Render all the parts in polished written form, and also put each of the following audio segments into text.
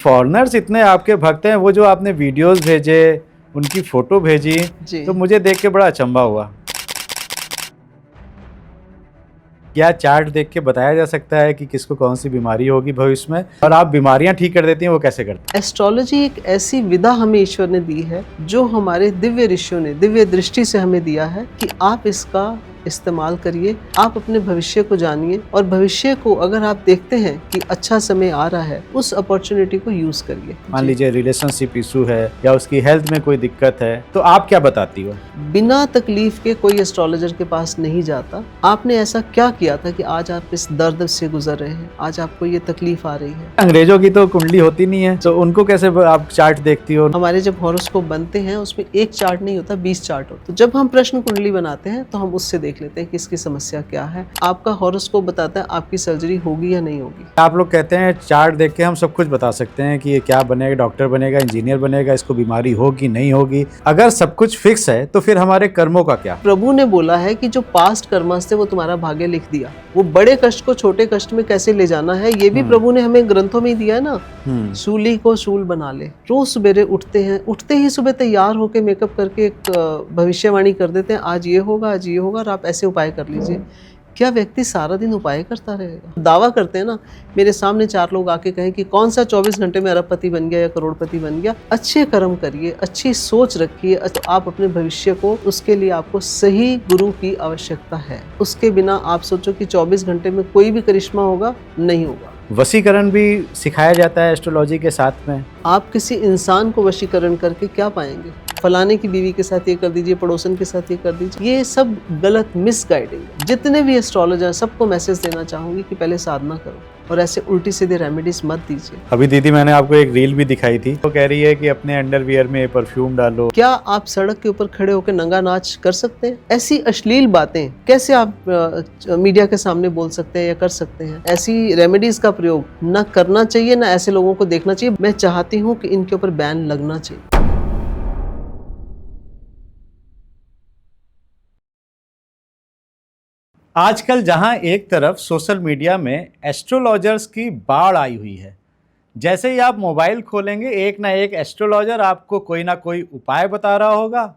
Foreigners इतने आपके भक्त हैं, वो जो आपने वीडियोस भेजे, उनकी फोटो भेजी, तो मुझे देख के बड़ा अचंभा हुआ। क्या चार्ट देख के बताया जा सकता है कि किसको कौन सी बीमारी होगी भविष्य में, और आप बीमारियां ठीक कर देती हैं, वो कैसे करते हैं? एस्ट्रोलॉजी एक ऐसी विधा हमें ईश्वर ने दी है जो हमारे दिव्य ऋषियों ने दिव्य दृष्टि से हमें दिया है कि आप इसका इस्तेमाल करिए, आप अपने भविष्य को जानिए और भविष्य को अगर आप देखते हैं कि अच्छा समय आ रहा है, उस अपॉर्चुनिटी को यूज करिए। मान लीजिए रिलेशनशिप इशू है या उसकी हेल्थ में कोई दिक्कत है, तो आप क्या बताती हो? बिना तकलीफ के कोई एस्ट्रोलॉजर के पास नहीं जाता। आपने ऐसा क्या किया था कि आज आप इस दर्द से गुजर रहे हैं, आज आपको ये तकलीफ आ रही है? अंग्रेजों की तो कुंडली होती नहीं है, तो उनको कैसे आप चार्ट देखती हो? हमारे जब हॉरोस्कोप बनते हैं उसमें एक चार्ट नहीं होता, 20 चार्ट होता है। जब हम प्रश्न कुंडली बनाते हैं तो हम उससे देख लेते हैं कि इसकी समस्या क्या है। आपका हॉरोस्कोप बताता है आपकी सर्जरी होगी या नहीं होगी। आप लोग कहते हैं चार्ट देख के हम सब कुछ बता सकते हैं कि ये क्या बनेगा, डॉक्टर बनेगा, इंजीनियर बनेगा, इसको बीमारी होगी नहीं होगी। अगर सब कुछ फिक्स है तो फिर हमारे कर्मों का क्या? प्रभु ने बोला है कि जो पास्ट कर्मस थे वो तुम्हारा भाग्य लिख दिया। वो बड़े कष्ट को छोटे कष्ट में कैसे ले जाना है, ये भी प्रभु ने हमें ग्रंथों में ही दिया है ना। सूली को शूल बना ले। रोज सवेरे उठते हैं, उठते ही सुबह तैयार होकर मेकअप करके एक भविष्यवाणी कर देते हैं, आज ये होगा, आज ये होगा, और आप ऐसे उपाय कर लीजिए। क्या व्यक्ति सारा दिन उपाय करता रहेगा? दावा करते हैं ना, मेरे सामने 4 लोग आके कहें कि कौन सा 24 घंटे में अरबपति बन गया या करोड़पति बन गया। अच्छे कर्म करिए, अच्छी सोच रखिए, तो आप अपने भविष्य को, उसके लिए आपको सही गुरु की आवश्यकता है। उसके बिना आप सोचो कि 24 घंटे में कोई भी करिश्मा होगा, नहीं होगा। वशीकरण भी सिखाया जाता है एस्ट्रोलॉजी के साथ में। आप किसी इंसान को वशीकरण करके क्या पाएंगे? फलाने की बीवी के साथ ये कर दीजिए, पड़ोसन के साथ ये कर दीजिए, ये सब गलत मिसगाइडिंग है। जितने भी एस्ट्रोलॉजर, सबको मैसेज देना चाहूंगी कि पहले साधना करो और ऐसे उल्टी सीधे रेमेडीज मत दीजिए। अभी दीदी मैंने आपको एक रील भी दिखाई थी, वो कह रही है कि अपने अंडरवियर में परफ्यूम डालो। क्या आप सड़क के ऊपर खड़े होकर नंगा नाच कर सकते हैं? ऐसी अश्लील बातें कैसे आप मीडिया के सामने बोल सकते हैं या कर सकते हैं? ऐसी रेमेडीज का प्रयोग न करना चाहिए, न ऐसे लोगों को देखना चाहिए। मैं चाहती हूँ कि इनके ऊपर बैन लगना चाहिए। आजकल जहां एक तरफ सोशल मीडिया में एस्ट्रोलॉजर्स की बाढ़ आई हुई है, जैसे ही आप मोबाइल खोलेंगे एक ना एक एस्ट्रोलॉजर आपको कोई ना कोई उपाय बता रहा होगा,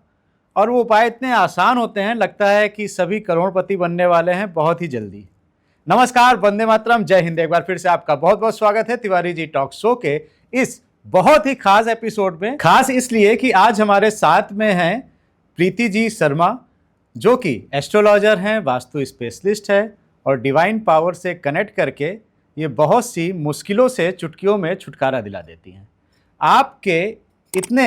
और वो उपाय इतने आसान होते हैं, लगता है कि सभी करोड़पति बनने वाले हैं बहुत ही जल्दी। नमस्कार, वंदे मातरम, जय हिंद। एक बार फिर से आपका बहुत बहुत स्वागत है तिवारी जी टॉक शो के इस बहुत ही खास एपिसोड में। खास इसलिए कि आज हमारे साथ में हैं प्रीति जी शर्मा, जो कि एस्ट्रोलॉजर हैं, वास्तु स्पेशलिस्ट है, और डिवाइन पावर से कनेक्ट करके ये बहुत सी मुश्किलों से चुटकियों में छुटकारा दिला देती हैं। आपके इतने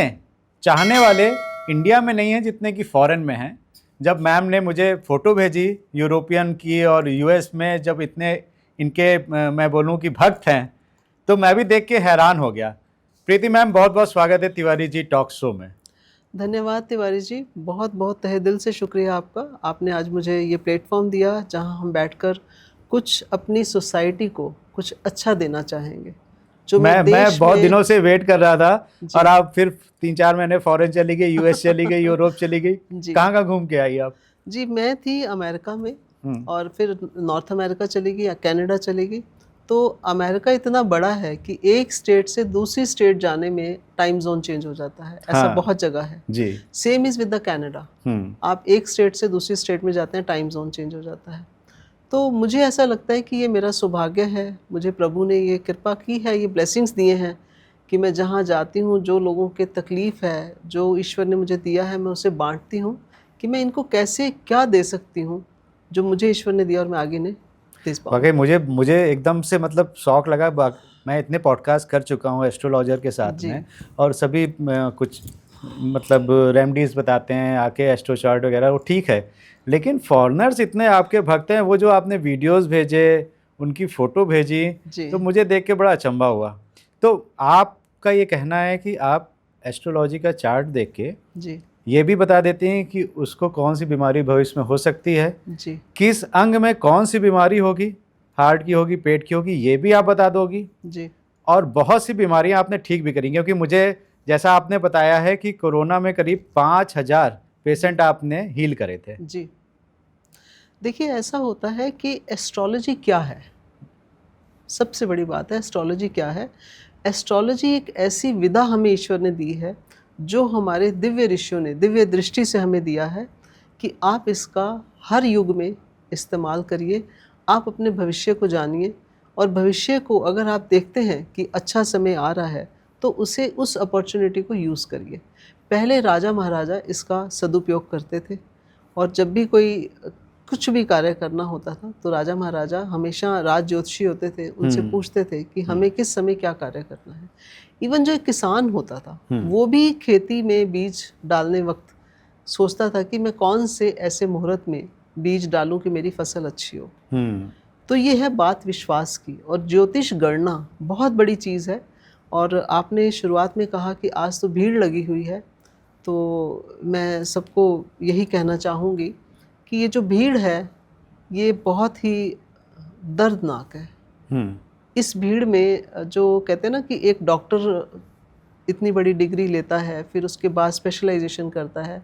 चाहने वाले इंडिया में नहीं हैं जितने कि फॉरेन में हैं। जब मैम ने मुझे फ़ोटो भेजी यूरोपियन की और यूएस में, जब इतने इनके मैं बोलूँ कि भक्त हैं, तो मैं भी देख के हैरान हो गया। प्रीति मैम, बहुत बहुत स्वागत है तिवारी जी टॉक शो में। धन्यवाद तिवारी जी, बहुत बहुत तहे दिल से शुक्रिया आपका। आपने आज मुझे ये प्लेटफॉर्म दिया जहां हम बैठकर कुछ अपनी सोसाइटी को कुछ अच्छा देना चाहेंगे। जो मैं बहुत दिनों से वेट कर रहा था, और आप फिर 3-4 महीने फॉरेन चली गई, यूएस चली गई, यूरोप चली गई। कहाँ घूम के आई आप? जी, मैं थी अमेरिका में, और फिर नॉर्थ अमेरिका चली गई या कनाडा चली गई। तो अमेरिका इतना बड़ा है कि एक स्टेट से दूसरी स्टेट जाने में टाइम जोन चेंज हो जाता है। ऐसा बहुत जगह है जी। Same is with the Canada. आप एक स्टेट से दूसरी स्टेट में जाते हैं, टाइम जोन चेंज हो जाता है। तो मुझे ऐसा लगता है कि ये मेरा सौभाग्य है, मुझे प्रभु ने ये कृपा की है, ये ब्लेसिंग्स दिए हैं कि मैं जहाँ जाती हूँ, जो लोगों के तकलीफ़ है, जो ईश्वर ने मुझे दिया है, मैं उसे बांटती हूँ कि मैं इनको कैसे क्या दे सकती हूँ जो मुझे ईश्वर ने दिया और मैं आगे ने दे पाऊँ। वाकई मुझे एकदम से मतलब शौक लगा। मैं इतने पॉडकास्ट कर चुका हूँ एस्ट्रोलॉजर के साथ में, और सभी कुछ मतलब रेमेडीज़ बताते हैं, आके एस्ट्रो चार्ट वगैरह, वो ठीक है। लेकिन फॉरेनर्स इतने आपके भक्त हैं, वो जो आपने वीडियोस भेजे, उनकी फ़ोटो भेजी, तो मुझे देख के बड़ा अचंभा हुआ। तो आपका ये कहना है कि आप एस्ट्रोलॉजी का चार्ट देख के ये भी बता देती हैं कि उसको कौन सी बीमारी भविष्य में हो सकती है, किस अंग में कौन सी बीमारी होगी, हार्ट की होगी, पेट की होगी, ये भी आप बता दोगी जी। और बहुत सी बीमारियां आपने ठीक भी करी, क्योंकि मुझे जैसा आपने बताया है कि कोरोना में करीब 5000 पेशेंट आपने हील करे थे जी। देखिए, ऐसा होता है कि एस्ट्रोलॉजी क्या है, सबसे बड़ी बात है एस्ट्रोलॉजी क्या है। एस्ट्रोलॉजी एक ऐसी विधा हमें ईश्वर ने दी है जो हमारे दिव्य ऋषियों ने दिव्य दृष्टि से हमें दिया है कि आप इसका हर युग में इस्तेमाल करिए, आप अपने भविष्य को जानिए, और भविष्य को अगर आप देखते हैं कि अच्छा समय आ रहा है तो उसे उस अपॉर्चुनिटी को यूज़ करिए। पहले राजा महाराजा इसका सदुपयोग करते थे, और जब भी कोई कुछ भी कार्य करना होता था तो राजा महाराजा हमेशा राज ज्योतिषी होते थे, उनसे पूछते थे कि हमें किस समय क्या कार्य करना है। इवन जो एक किसान होता था वो भी खेती में बीज डालने वक्त सोचता था कि मैं कौन से ऐसे मुहूर्त में बीज डालूं कि मेरी फसल अच्छी हो। तो ये है बात विश्वास की, और ज्योतिष गणना बहुत बड़ी चीज़ है। और आपने शुरुआत में कहा कि आज तो भीड़ लगी हुई है, तो मैं सबको यही कहना चाहूँगी कि ये जो भीड़ है ये बहुत ही दर्दनाक है। इस भीड़ में जो कहते हैं ना कि एक डॉक्टर इतनी बड़ी डिग्री लेता है, फिर उसके बाद स्पेशलाइजेशन करता है,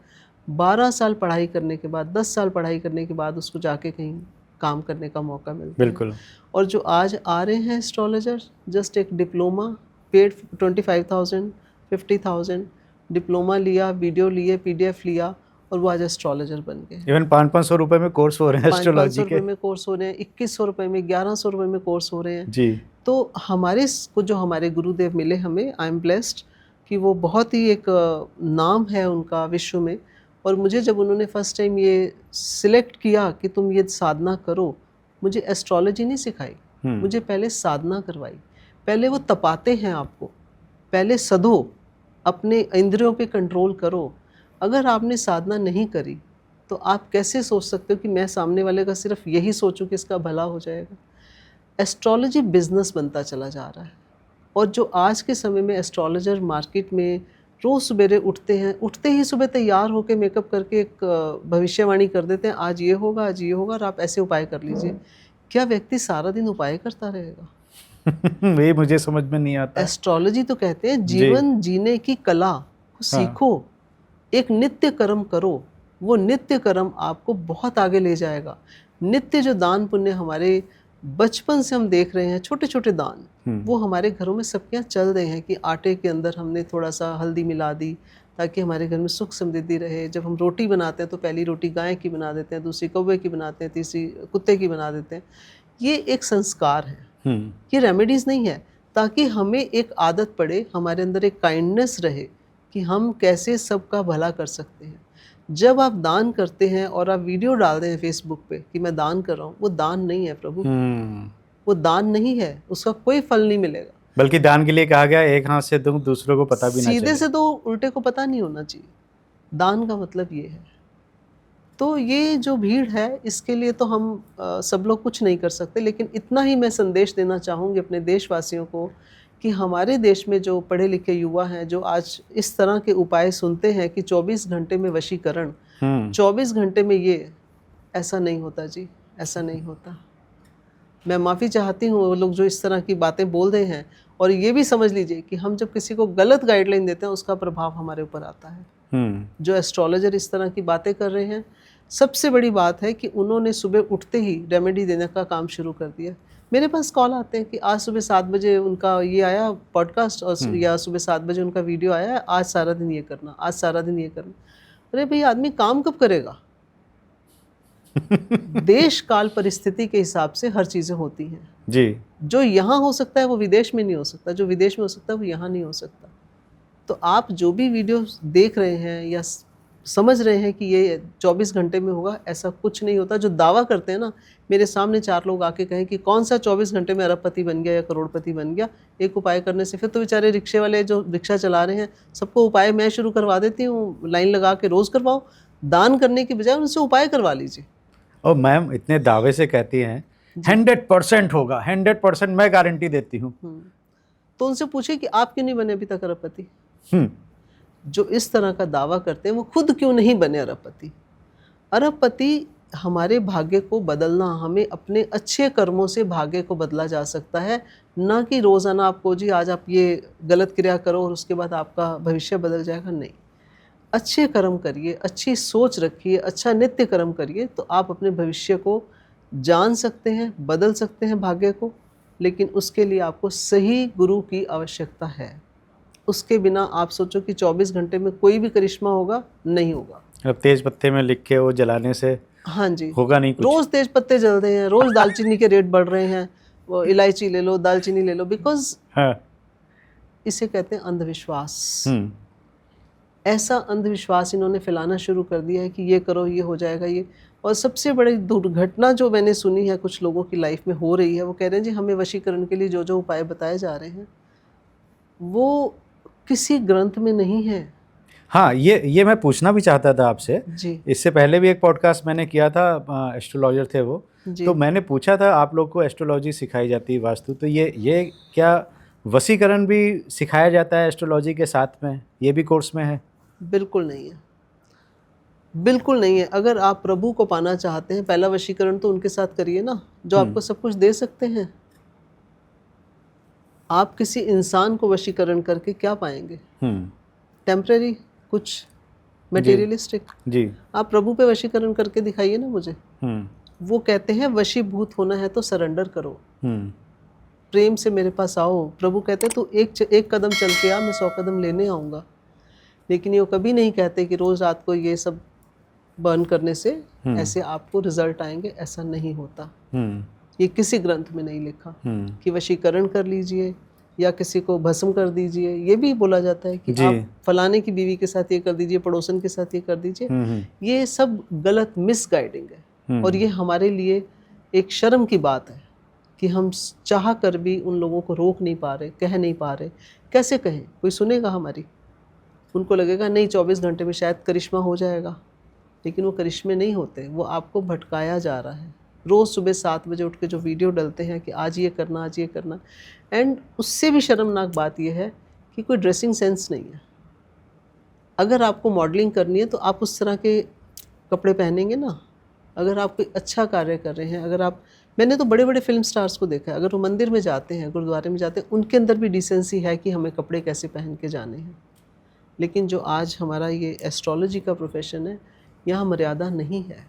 12 साल पढ़ाई करने के बाद, 10 साल पढ़ाई करने के बाद उसको जाके कहीं काम करने का मौका मिलता है। बिल्कुल। और जो आज आ रहे हैं एस्ट्रोलॉजर, जस्ट एक डिप्लोमा पेड 25,000 50,000 डिप्लोमा लिया, वीडियो लिए, PDF लिया, और वो आज एस्ट्रोलॉजर बन गए। इवन 500-500 रुपए में कोर्स हो रहे हैं एस्ट्रोलॉजी के। में कोर्स हो रहे हैं, 2100 रुपए में, 1100 रुपए में कोर्स हो रहे हैं जी। तो हमारे को जो हमारे गुरुदेव मिले हमें, आई एम ब्लेस्ड कि वो बहुत ही एक नाम है उनका विश्व में। और मुझे जब उन्होंने फर्स्ट टाइम ये सिलेक्ट किया कि तुम ये साधना करो, मुझे एस्ट्रोलॉजी नहीं सिखाई, मुझे पहले साधना करवाई। पहले वो तपाते हैं आपको, पहले सधो, अपने इंद्रियों पे कंट्रोल करो। अगर आपने साधना नहीं करी तो आप कैसे सोच सकते हो कि मैं सामने वाले का सिर्फ यही सोचूं कि इसका भला हो जाएगा। एस्ट्रोलॉजी बिजनेस बनता चला जा रहा है, और जो आज के समय में एस्ट्रोलॉजर मार्केट में रोज़ सवेरे उठते हैं, उठते ही सुबह तैयार होकर मेकअप करके एक भविष्यवाणी कर देते हैं, आज ये होगा, आज ये होगा, और आप ऐसे उपाय कर लीजिए। क्या व्यक्ति सारा दिन उपाय करता रहेगा? वही मुझे समझ में नहीं आता। एस्ट्रोलॉजी तो कहते हैं जीवन जीने की कला को सीखो, एक नित्य कर्म करो, वो नित्य कर्म आपको बहुत आगे ले जाएगा। नित्य जो दान पुण्य हमारे बचपन से हम देख रहे हैं, छोटे छोटे दान, वो हमारे घरों में सबके यहाँ चल रहे हैं कि आटे के अंदर हमने थोड़ा सा हल्दी मिला दी ताकि हमारे घर में सुख समृद्धि रहे। जब हम रोटी बनाते हैं तो पहली रोटी गाय की बना देते हैं, दूसरी कौवे की बनाते हैं, तीसरी कुत्ते की बना देते हैं। ये एक संस्कार है, ये रेमेडीज़ नहीं है, ताकि हमें एक आदत पड़े, हमारे अंदर एक काइंडनेस रहे कि हम कैसे सबका भला कर सकते हैं। जब आप दान करते हैं और आप वीडियो डाल रहे हैं फेसबुक पे कि मैं दान कर रहा हूँ, वो दान नहीं है प्रभु, वो दान नहीं है, उसका कोई फल नहीं मिलेगा। बल्कि दान के लिए कहा गया एक हाथ से दूं, दूसरों को पता भी ना चले। सीधे से तो उल्टे को पता नहीं होना चाहिए, दान का मतलब ये है। तो ये जो भीड़ है इसके लिए तो हम सब लोग कुछ नहीं कर सकते, लेकिन इतना ही मैं संदेश देना चाहूँगी अपने देशवासियों को कि हमारे देश में जो पढ़े लिखे युवा हैं, जो आज इस तरह के उपाय सुनते हैं कि 24 घंटे में वशीकरण, 24 घंटे में ये, ऐसा नहीं होता जी, ऐसा नहीं होता। मैं माफ़ी चाहती हूँ वो लोग जो इस तरह की बातें बोल रहे हैं, और ये भी समझ लीजिए कि हम जब किसी को गलत गाइडलाइन देते हैं उसका प्रभाव हमारे ऊपर आता है। जो एस्ट्रोलॉजर इस तरह की बातें कर रहे हैं, सबसे बड़ी बात है कि उन्होंने सुबह उठते ही रेमेडी देने का काम शुरू कर दिया। मेरे पास कॉल आते हैं कि आज सुबह 7 बजे उनका ये आया पॉडकास्ट, और या सुबह 7 बजे उनका वीडियो आया, आज सारा दिन ये करना, आज सारा दिन ये करना। अरे भाई, आदमी काम कब करेगा? देश काल परिस्थिति के हिसाब से हर चीज़ें होती हैं जी। जो यहाँ हो सकता है वो विदेश में नहीं हो सकता, जो विदेश में हो सकता है वो यहाँ नहीं हो सकता। तो आप जो भी वीडियो देख रहे हैं या समझ रहे हैं कि ये 24 घंटे में होगा, ऐसा कुछ नहीं होता। जो दावा करते हैं ना, मेरे सामने 4 लोग आके कहें कि कौन सा 24 घंटे में अरबपति बन गया या करोड़पति बन गया एक उपाय करने से। फिर तो बेचारे रिक्शे वाले जो रिक्शा चला रहे हैं, सबको उपाय मैं शुरू करवा देती हूँ, लाइन लगा के रोज़ करवाओ। दान करने की बजाय उनसे उपाय करवा लीजिए। और मैम इतने दावे से कहती हैं 100% होगा, 100% मैं गारंटी देती हूँ। तो उनसे पूछिए कि आप क्यों नहीं बने अभी तक अरबपति? जो इस तरह का दावा करते हैं वो खुद क्यों नहीं बने अरबपति? अरबपति हमारे भाग्य को बदलना, हमें अपने अच्छे कर्मों से भाग्य को बदला जा सकता है, ना कि रोज़ाना आपको जी आज आप ये गलत क्रिया करो और उसके बाद आपका भविष्य बदल जाएगा। नहीं, अच्छे कर्म करिए, अच्छी सोच रखिए, अच्छा नित्य कर्म करिए, तो आप अपने भविष्य को जान सकते हैं, बदल सकते हैं भाग्य को। लेकिन उसके लिए आपको सही गुरु की आवश्यकता है। उसके बिना आप सोचो कि 24 घंटे में कोई भी करिश्मा होगा, नहीं होगा। अब तेज पत्ते में लिख के वो जलाने से हाँ जी, होगा नहीं कुछ। रोज तेज पत्ते जल रहे हैं, रोज दालचीनी के रेट बढ़ रहे हैं, वो इलायची ले लो, दालचीनी ले लो, बिकॉज हाँ। इसे कहते हैं अंधविश्वास। हम्म। ऐसा अंधविश्वास इन्होंने फैलाना शुरू कर दिया है कि ये करो, ये हो जाएगा ये। और सबसे बड़ी दुर्घटना जो मैंने सुनी है कुछ लोगों की लाइफ में हो रही है, वो कह रहे हैं जी हमें वशीकरण के लिए जो जो उपाय बताए जा रहे हैं वो किसी ग्रंथ में नहीं है। हाँ, ये मैं पूछना भी चाहता था आपसे। जी इससे पहले भी एक पॉडकास्ट मैंने किया था, एस्ट्रोलॉजर थे वो, जी तो मैंने पूछा था आप लोग को एस्ट्रोलॉजी सिखाई जाती है, वास्तु, तो ये क्या वशीकरण भी सिखाया जाता है एस्ट्रोलॉजी के साथ में, ये भी कोर्स में है? बिल्कुल नहीं है, बिल्कुल नहीं है। अगर आप प्रभु को पाना चाहते हैं, पहला वशीकरण तो उनके साथ करिए ना, जो आपको सब कुछ दे सकते हैं। आप किसी इंसान को वशीकरण करके क्या पाएंगे? टेम्परेरी कुछ, मटेरियलिस्टिक। जी। आप प्रभु पे वशीकरण करके दिखाइए ना मुझे। वो कहते हैं वशीभूत होना है तो सरेंडर करो, प्रेम से मेरे पास आओ। प्रभु कहते हैं तू एक कदम चल के आ, मैं 100 कदम लेने आऊँगा। लेकिन ये कभी नहीं कहते कि रोज़ रात को ये सब बर्न करने से ऐसे आपको रिजल्ट आएंगे, ऐसा नहीं होता। ये किसी ग्रंथ में नहीं लिखा कि वशीकरण कर लीजिए या किसी को भस्म कर दीजिए। ये भी बोला जाता है कि आप फलाने की बीवी के साथ ये कर दीजिए, पड़ोसन के साथ ये कर दीजिए। ये सब गलत मिसगाइडिंग है और ये हमारे लिए एक शर्म की बात है कि हम चाह कर भी उन लोगों को रोक नहीं पा रहे, कह नहीं पा रहे। कैसे कहें? कोई सुनेगा हमारी? उनको लगेगा नहीं 24 घंटे में शायद करिश्मा हो जाएगा, लेकिन वो करिश्मे नहीं होते, वो आपको भटकाया जा रहा है। रोज़ सुबह 7 बजे उठ के जो वीडियो डलते हैं कि आज ये करना, आज ये करना। एंड उससे भी शर्मनाक बात यह है कि कोई ड्रेसिंग सेंस नहीं है। अगर आपको मॉडलिंग करनी है तो आप उस तरह के कपड़े पहनेंगे ना। अगर आप कोई अच्छा कार्य कर रहे हैं, अगर आप, मैंने तो बड़े बड़े फिल्म स्टार्स को देखा है, अगर वो मंदिर में जाते हैं, गुरुद्वारे में जाते हैं, उनके अंदर भी डिसेंसी है कि हमें कपड़े कैसे पहन के जाने हैं। लेकिन जो आज हमारा ये एस्ट्रोलॉजी का प्रोफेशन है, यहाँ मर्यादा नहीं है।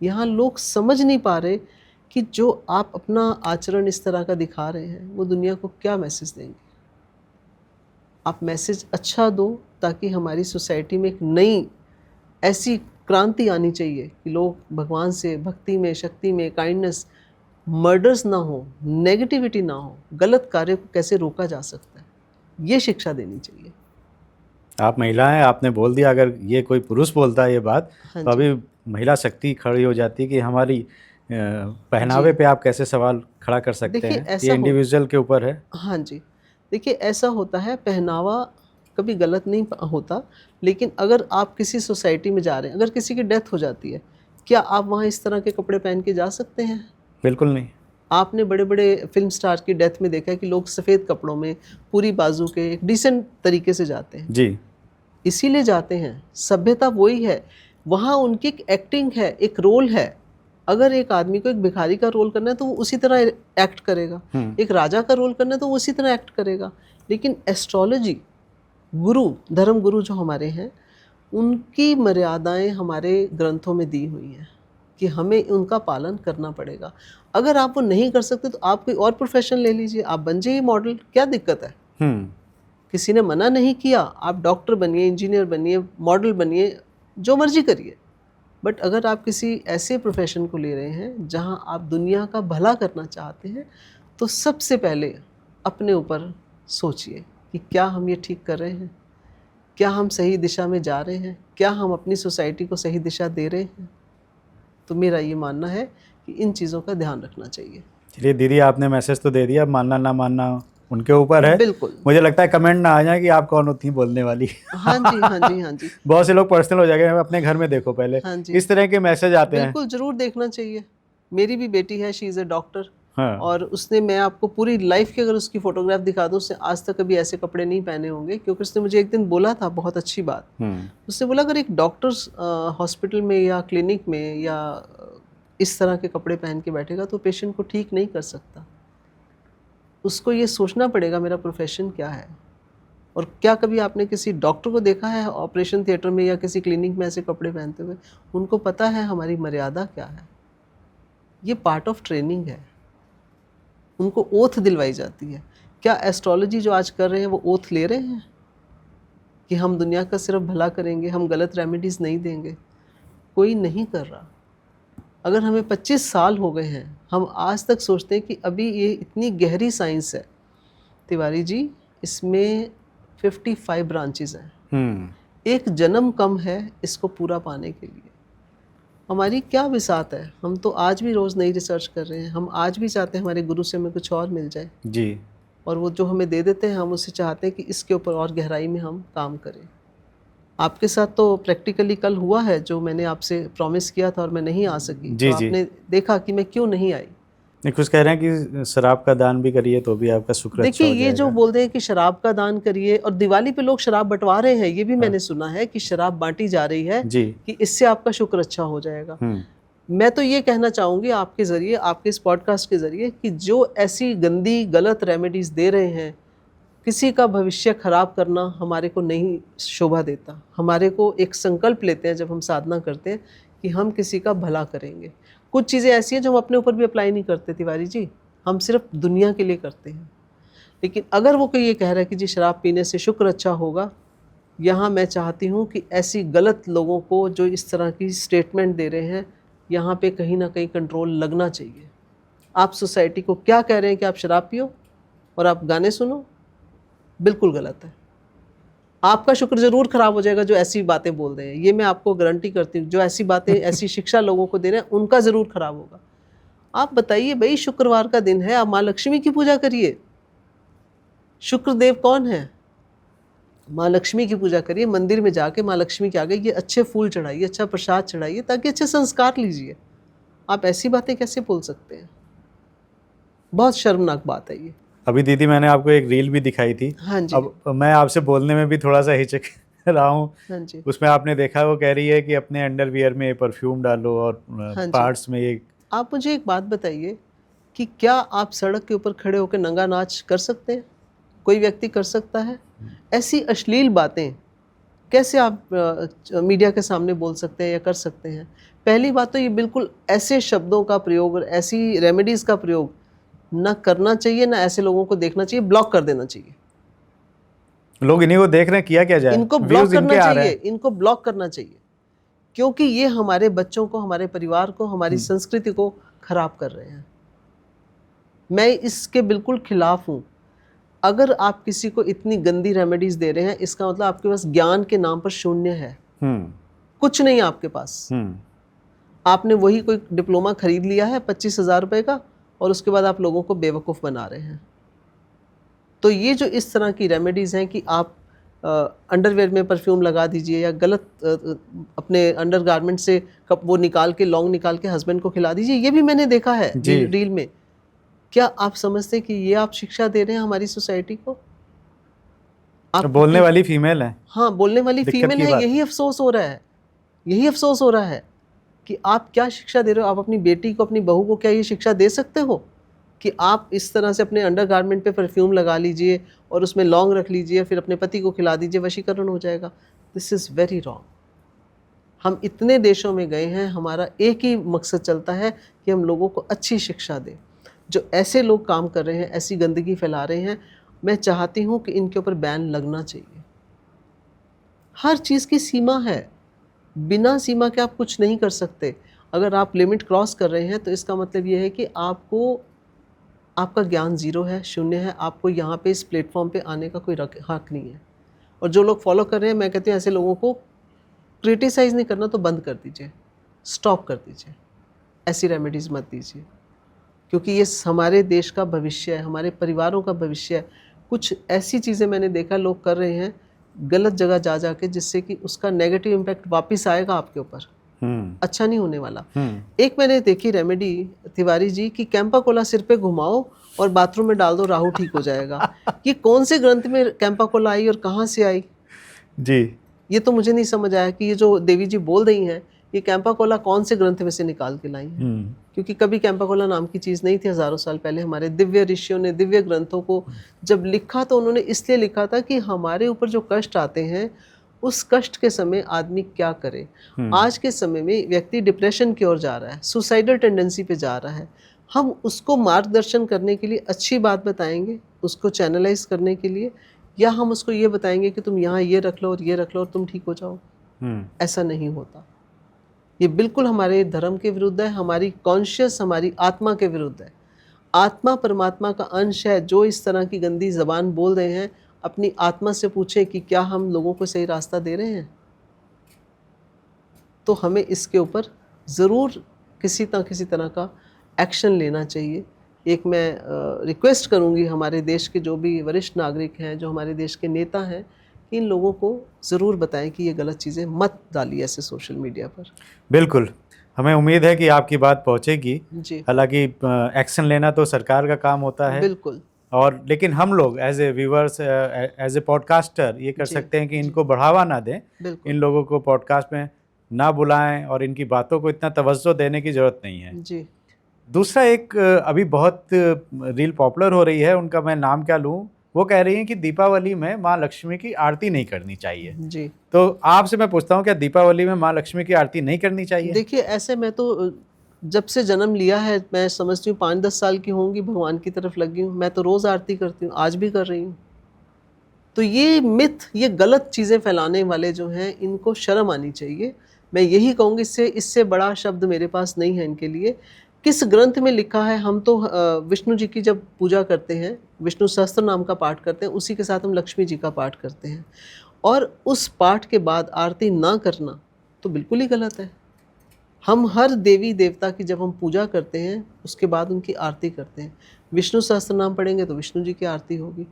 यहाँ लोग समझ नहीं पा रहे कि जो आप अपना आचरण इस तरह का दिखा रहे हैं वो दुनिया को क्या मैसेज देंगे। आप मैसेज अच्छा दो ताकि हमारी सोसाइटी में एक नई ऐसी क्रांति आनी चाहिए कि लोग भगवान से भक्ति में, शक्ति में, काइंडनेस, मर्डर्स ना हो, नेगेटिविटी ना हो, गलत कार्य को कैसे रोका जा सकता है, ये शिक्षा देनी चाहिए। आप महिला हैं, आपने बोल दिया। अगर ये कोई पुरुष बोलता है ये बात, तो अभी महिला शक्ति खड़ी हो जाती है कि हमारी पहनावे पे आप कैसे सवाल खड़ा कर सकते हैं। ये इंडिविजुअल के ऊपर है। हाँ जी, देखिए ऐसा होता है, पहनावा कभी गलत नहीं होता, लेकिन अगर आप किसी सोसाइटी में जा रहे हैं, अगर किसी की डेथ हो जाती है, क्या आप वहाँ इस तरह के कपड़े पहन के जा सकते हैं? बिल्कुल नहीं। आपने बड़े बड़े फिल्म स्टार की डेथ में देखा है कि लोग सफ़ेद कपड़ों में, पूरी बाजू के, एक डिसेंट तरीके से जाते हैं। जी, इसीलिए जाते हैं। सभ्यता वही है, वहाँ उनकी एक एक्टिंग है, एक रोल है। अगर एक आदमी को एक भिखारी का रोल करना है तो वो उसी तरह एक्ट करेगा, एक राजा का रोल करना है तो वो उसी तरह एक्ट करेगा। लेकिन एस्ट्रोलॉजी गुरु, धर्म गुरु जो हमारे हैं, उनकी मर्यादाएं हमारे ग्रंथों में दी हुई हैं कि हमें उनका पालन करना पड़ेगा। अगर आप वो नहीं कर सकते तो आप कोई और प्रोफेशन ले लीजिए, आप बन जाइए मॉडल, क्या दिक्कत है? किसी ने मना नहीं किया, आप डॉक्टर बनिए, इंजीनियर बनिए, मॉडल बनिए, जो मर्जी करिए। बट अगर आप किसी ऐसे प्रोफेशन को ले रहे हैं जहां आप दुनिया का भला करना चाहते हैं, तो सबसे पहले अपने ऊपर सोचिए कि क्या हम ये ठीक कर रहे हैं, क्या हम सही दिशा में जा रहे हैं, क्या हम अपनी सोसाइटी को सही दिशा दे रहे हैं। तो मेरा ये मानना है कि इन चीज़ों का ध्यान रखना चाहिए। चलिए दीदी, आपने मैसेज तो दे दिया, मानना ना मानना उनके ऊपर है। बिल्कुल। मुझे लगता है कमेंट ना आ जाए कि आप कौन होती हैं बोलने वाली। हाँ जी, हाँ जी, हाँ जी। बहुत से लोग पर्सनल हो जाएंगे, अपने घर में देखो पहले। हाँ जी, इस तरह के मैसेज आते हैं। बिल्कुल जरूर देखना चाहिए। मेरी भी बेटी है, शी इज़ अ डॉक्टर। हाँ। और उसने, मैं आपको पूरी लाइफ की अगर उसकी फोटोग्राफ दिखा दूँ, उसने आज तक कभी ऐसे कपड़े नहीं पहने होंगे, क्योंकि उसने मुझे एक दिन बोला था, बहुत अच्छी बात। उसने बोला अगर एक डॉक्टर हॉस्पिटल में या क्लिनिक में या इस तरह के कपड़े पहन के बैठेगा तो पेशेंट को ठीक नहीं कर सकता। उसको ये सोचना पड़ेगा मेरा प्रोफेशन क्या है। और क्या कभी आपने किसी डॉक्टर को देखा है ऑपरेशन थिएटर में या किसी क्लिनिक में ऐसे कपड़े पहनते हुए? उनको पता है हमारी मर्यादा क्या है। ये पार्ट ऑफ ट्रेनिंग है। उनको ओथ दिलवाई जाती है। क्या एस्ट्रोलॉजी जो आज कर रहे हैं वो ओथ ले रहे हैं कि हम दुनिया का सिर्फ भला करेंगे, हम गलत रेमेडीज़ नहीं देंगे? कोई नहीं कर रहा। अगर हमें 25 साल हो गए हैं, हम आज तक सोचते हैं कि अभी ये इतनी गहरी साइंस है। तिवारी जी, इसमें 55 ब्रांचेस हैं। एक जन्म कम है इसको पूरा पाने के लिए। हमारी क्या विसात है, हम तो आज भी रोज़ नई रिसर्च कर रहे हैं। हम आज भी चाहते हैं हमारे गुरु से हमें कुछ और मिल जाए जी। और वो जो हमें दे देते हैं हम उससे चाहते हैं कि इसके ऊपर और गहराई में हम काम करें। आपके साथ तो प्रैक्टिकली कल हुआ है जो मैंने आपसे प्रॉमिस किया था और मैं नहीं आ सकी। जी, तो जी। आपने देखा कि मैं क्यों नहीं आई। नहीं, कुछ कह रहे हैं कि शराब का दान भी करिए तो भी आपका शुक्र अच्छा देखिए हो ये जो जाएगा। बोलते हैं कि शराब का दान करिए, और दिवाली पे लोग शराब बंटवा रहे हैं, ये भी मैंने सुना है कि शराब बांटी जा रही है जी। कि इससे आपका शुक्र अच्छा हो जाएगा। मैं तो ये कहना चाहूँगी आपके ज़रिए, आपके इस पॉडकास्ट के ज़रिए, कि जो ऐसी गंदी गलत रेमेडीज़ दे रहे हैं, किसी का भविष्य खराब करना हमारे को नहीं शोभा देता। हमारे को एक संकल्प लेते हैं जब हम साधना करते हैं कि हम किसी का भला करेंगे। कुछ चीज़ें ऐसी हैं जो हम अपने ऊपर भी अप्लाई नहीं करते तिवारी जी, हम सिर्फ दुनिया के लिए करते हैं। लेकिन अगर वो कोई ये कह रहा है कि जी शराब पीने से शुक्र अच्छा होगा, यहाँ मैं चाहती हूँ कि ऐसी गलत लोगों को जो इस तरह की स्टेटमेंट दे रहे हैं, यहाँ पे कहीं ना कहीं कंट्रोल लगना चाहिए। आप सोसाइटी को क्या कह रहे हैं कि आप शराब पियो और आप गाने सुनो, बिल्कुल गलत है। आपका शुक्र ज़रूर खराब हो जाएगा जो ऐसी बातें बोल रहे हैं, ये मैं आपको गारंटी करती हूँ। जो ऐसी बातें ऐसी शिक्षा लोगों को दे रहे हैं उनका ज़रूर खराब होगा। आप बताइए भाई, शुक्रवार का दिन है, आप माँ लक्ष्मी की पूजा करिए। शुक्रदेव कौन है? माँ लक्ष्मी की पूजा करिए, मंदिर में जाके माँ लक्ष्मी के आगे ये अच्छे फूल चढ़ाइए, अच्छा प्रसाद चढ़ाइए, ताकि अच्छे संस्कार लीजिए। आप ऐसी बातें कैसे बोल सकते हैं? बहुत शर्मनाक बात है ये। अभी दीदी मैंने आपको एक रील भी दिखाई थी। हाँ जी। अब मैं आपसे बोलने में भी थोड़ा सा हिचक रहा हूँ। हाँ जी। उसमें आपने देखा, वो कह रही है कि अपने अंडरवियर में परफ्यूम डालो और हाँ जी। पार्ट्स में ये। आप मुझे एक बात बताइए कि क्या आप सड़क के ऊपर खड़े होकर नंगा नाच कर सकते हैं? कोई व्यक्ति कर सकता है? ऐसी अश्लील बातें कैसे आप मीडिया के सामने बोल सकते हैं या कर सकते हैं? पहली बात तो ये बिल्कुल ऐसे शब्दों का प्रयोग और ऐसी रेमेडीज़ का प्रयोग ना करना चाहिए, ना ऐसे लोगों को देखना चाहिए, ब्लॉक कर देना चाहिए। लोग इन्हीं को देख रहे हैं, किया क्या जाए? इनको ब्लॉक व्यूज इनके करना आ रहे चाहिए, हैं। इनको ब्लॉक करना चाहिए, क्योंकि ये हमारे बच्चों को, हमारे परिवार को, हमारी संस्कृति को खराब कर रहे हैं। मैं इसके बिल्कुल खिलाफ हूँ। अगर आप किसी को इतनी गंदी रेमेडीज दे रहे हैं, इसका मतलब आपके पास ज्ञान के नाम पर शून्य है, कुछ नहीं है आपके पास। आपने वही कोई डिप्लोमा खरीद लिया है 25,000 रुपये का, और उसके बाद आप लोगों को बेवकूफ़ बना रहे हैं। तो ये जो इस तरह की रेमेडीज़ हैं कि आप अंडरवेयर में परफ्यूम लगा दीजिए, या गलत अपने अंडरगारमेंट से कप वो निकाल के, लौंग निकाल के हस्बैंड को खिला दीजिए, ये भी मैंने देखा है रील में। क्या आप समझते कि ये आप शिक्षा दे रहे हैं हमारी सोसाइटी को? आप बोलने वाली फीमेल है। हाँ, बोलने वाली फीमेल है। यही अफसोस हो रहा है, यही अफसोस हो रहा है कि आप क्या शिक्षा दे रहे हो। आप अपनी बेटी को, अपनी बहू को क्या ये शिक्षा दे सकते हो कि आप इस तरह से अपने अंडरगारमेंट पे परफ्यूम लगा लीजिए और उसमें लौंग रख लीजिए, फिर अपने पति को खिला दीजिए, वशीकरण हो जाएगा? This is very wrong. हम इतने देशों में गए हैं, हमारा एक ही मकसद चलता है कि हम लोगों को अच्छी शिक्षा दें। जो ऐसे लोग काम कर रहे हैं, ऐसी गंदगी फैला रहे हैं, मैं चाहती हूँ कि इनके ऊपर बैन लगना चाहिए। हर चीज़ की सीमा है, बिना सीमा के आप कुछ नहीं कर सकते। अगर आप लिमिट क्रॉस कर रहे हैं तो इसका मतलब ये है कि आपका ज्ञान ज़ीरो है, शून्य है। आपको यहाँ पे इस प्लेटफॉर्म पे आने का कोई हक नहीं है। और जो लोग फॉलो कर रहे हैं, मैं कहती हूँ ऐसे लोगों को क्रिटिसाइज़ नहीं करना तो बंद कर दीजिए, स्टॉप कर दीजिए, ऐसी रेमेडीज़ मत दीजिए, क्योंकि ये हमारे देश का भविष्य है, हमारे परिवारों का भविष्य है। कुछ ऐसी चीज़ें मैंने देखा लोग कर रहे हैं गलत जगह जा जाके, जिससे कि उसका नेगेटिव इम्पैक्ट वापस आएगा आपके ऊपर, अच्छा नहीं होने वाला। एक मैंने देखी रेमेडी तिवारी जी की कैंपा कोला सिर पे घुमाओ और बाथरूम में डाल दो, राहु ठीक हो जाएगा। ये कौन से ग्रंथ में कैंपा कोला आई और कहाँ से आई जी? ये तो मुझे नहीं समझ आया कि ये जो देवी जी बोल रही हैं, ये कैंपा कोला कौन से ग्रंथ में से निकाल के लाई हैं। क्योंकि कभी कैंपा कोला नाम की चीज़ नहीं थी। हज़ारों साल पहले हमारे दिव्य ऋषियों ने दिव्य ग्रंथों को जब लिखा तो उन्होंने इसलिए लिखा था कि हमारे ऊपर जो कष्ट आते हैं, उस कष्ट के समय आदमी क्या करे। आज के समय में व्यक्ति डिप्रेशन की ओर जा रहा है, सुसाइडल टेंडेंसी पे जा रहा है, हम उसको मार्गदर्शन करने के लिए अच्छी बात बताएंगे, उसको चैनलाइज करने के लिए, या हम उसको ये बताएंगे कि तुम यहाँ ये रख लो और ये रख लो और तुम ठीक हो जाओ। ऐसा नहीं होता। ये बिल्कुल हमारे धर्म के विरुद्ध है, हमारी कॉन्शियस, हमारी आत्मा के विरुद्ध है। आत्मा परमात्मा का अंश है। जो इस तरह की गंदी जबान बोल रहे हैं, अपनी आत्मा से पूछे कि क्या हम लोगों को सही रास्ता दे रहे हैं। तो हमें इसके ऊपर ज़रूर किसी तरह का एक्शन लेना चाहिए। एक मैं रिक्वेस्ट करूंगी हमारे देश के जो भी वरिष्ठ नागरिक हैं, जो हमारे देश के नेता हैं, इन लोगों को ज़रूर बताएं कि ये गलत चीज़ें मत डालिए ऐसे सोशल मीडिया पर। बिल्कुल, हमें उम्मीद है कि आपकी बात पहुंचेगी। जी, हालांकि एक्शन लेना तो सरकार का काम होता है, बिल्कुल। और लेकिन हम लोग as a viewers, as a podcaster ये कर जी, सकते हैं कि जी। इनको बढ़ावा ना दें, बिल्कुल। इन लोगों को पॉडकास्ट में ना बुलाएं और इनकी बातों को इतना तवज्जो देने की ज़रूरत नहीं है। जी, दूसरा एक अभी बहुत रील पॉपुलर हो रही है, उनका मैं नाम क्या लूं, वो कह रही हैं कि दीपावली में माँ लक्ष्मी की आरती नहीं करनी चाहिए। जी। तो आपसे मैं पूछता हूँ, क्या दीपावली में माँ लक्ष्मी की आरती नहीं करनी चाहिए? देखिए, ऐसे मैं तो जब से जन्म लिया है, मैं समझती हूँ 5-10 साल की होंगी, भगवान की तरफ लगी हूँ। मैं तो रोज़ आरती करती हूँ, आज भी कर रही हूँ। तो ये मिथ, ये गलत चीज़ें फैलाने वाले जो हैं, इनको शर्म आनी चाहिए। मैं यही कहूँगी, इससे बड़ा शब्द मेरे पास नहीं है इनके लिए। किस ग्रंथ में लिखा है? हम तो विष्णु जी की जब पूजा करते हैं, विष्णु सहस्त्र नाम का पाठ करते हैं, उसी के साथ हम लक्ष्मी जी का पाठ करते हैं, और उस पाठ के बाद आरती ना करना तो बिल्कुल ही गलत है। हम हर देवी देवता की जब हम पूजा करते हैं, उसके बाद उनकी आरती करते हैं। विष्णु सहस्त्र नाम पढ़ेंगे तो विष्णु जी की आरती होगी,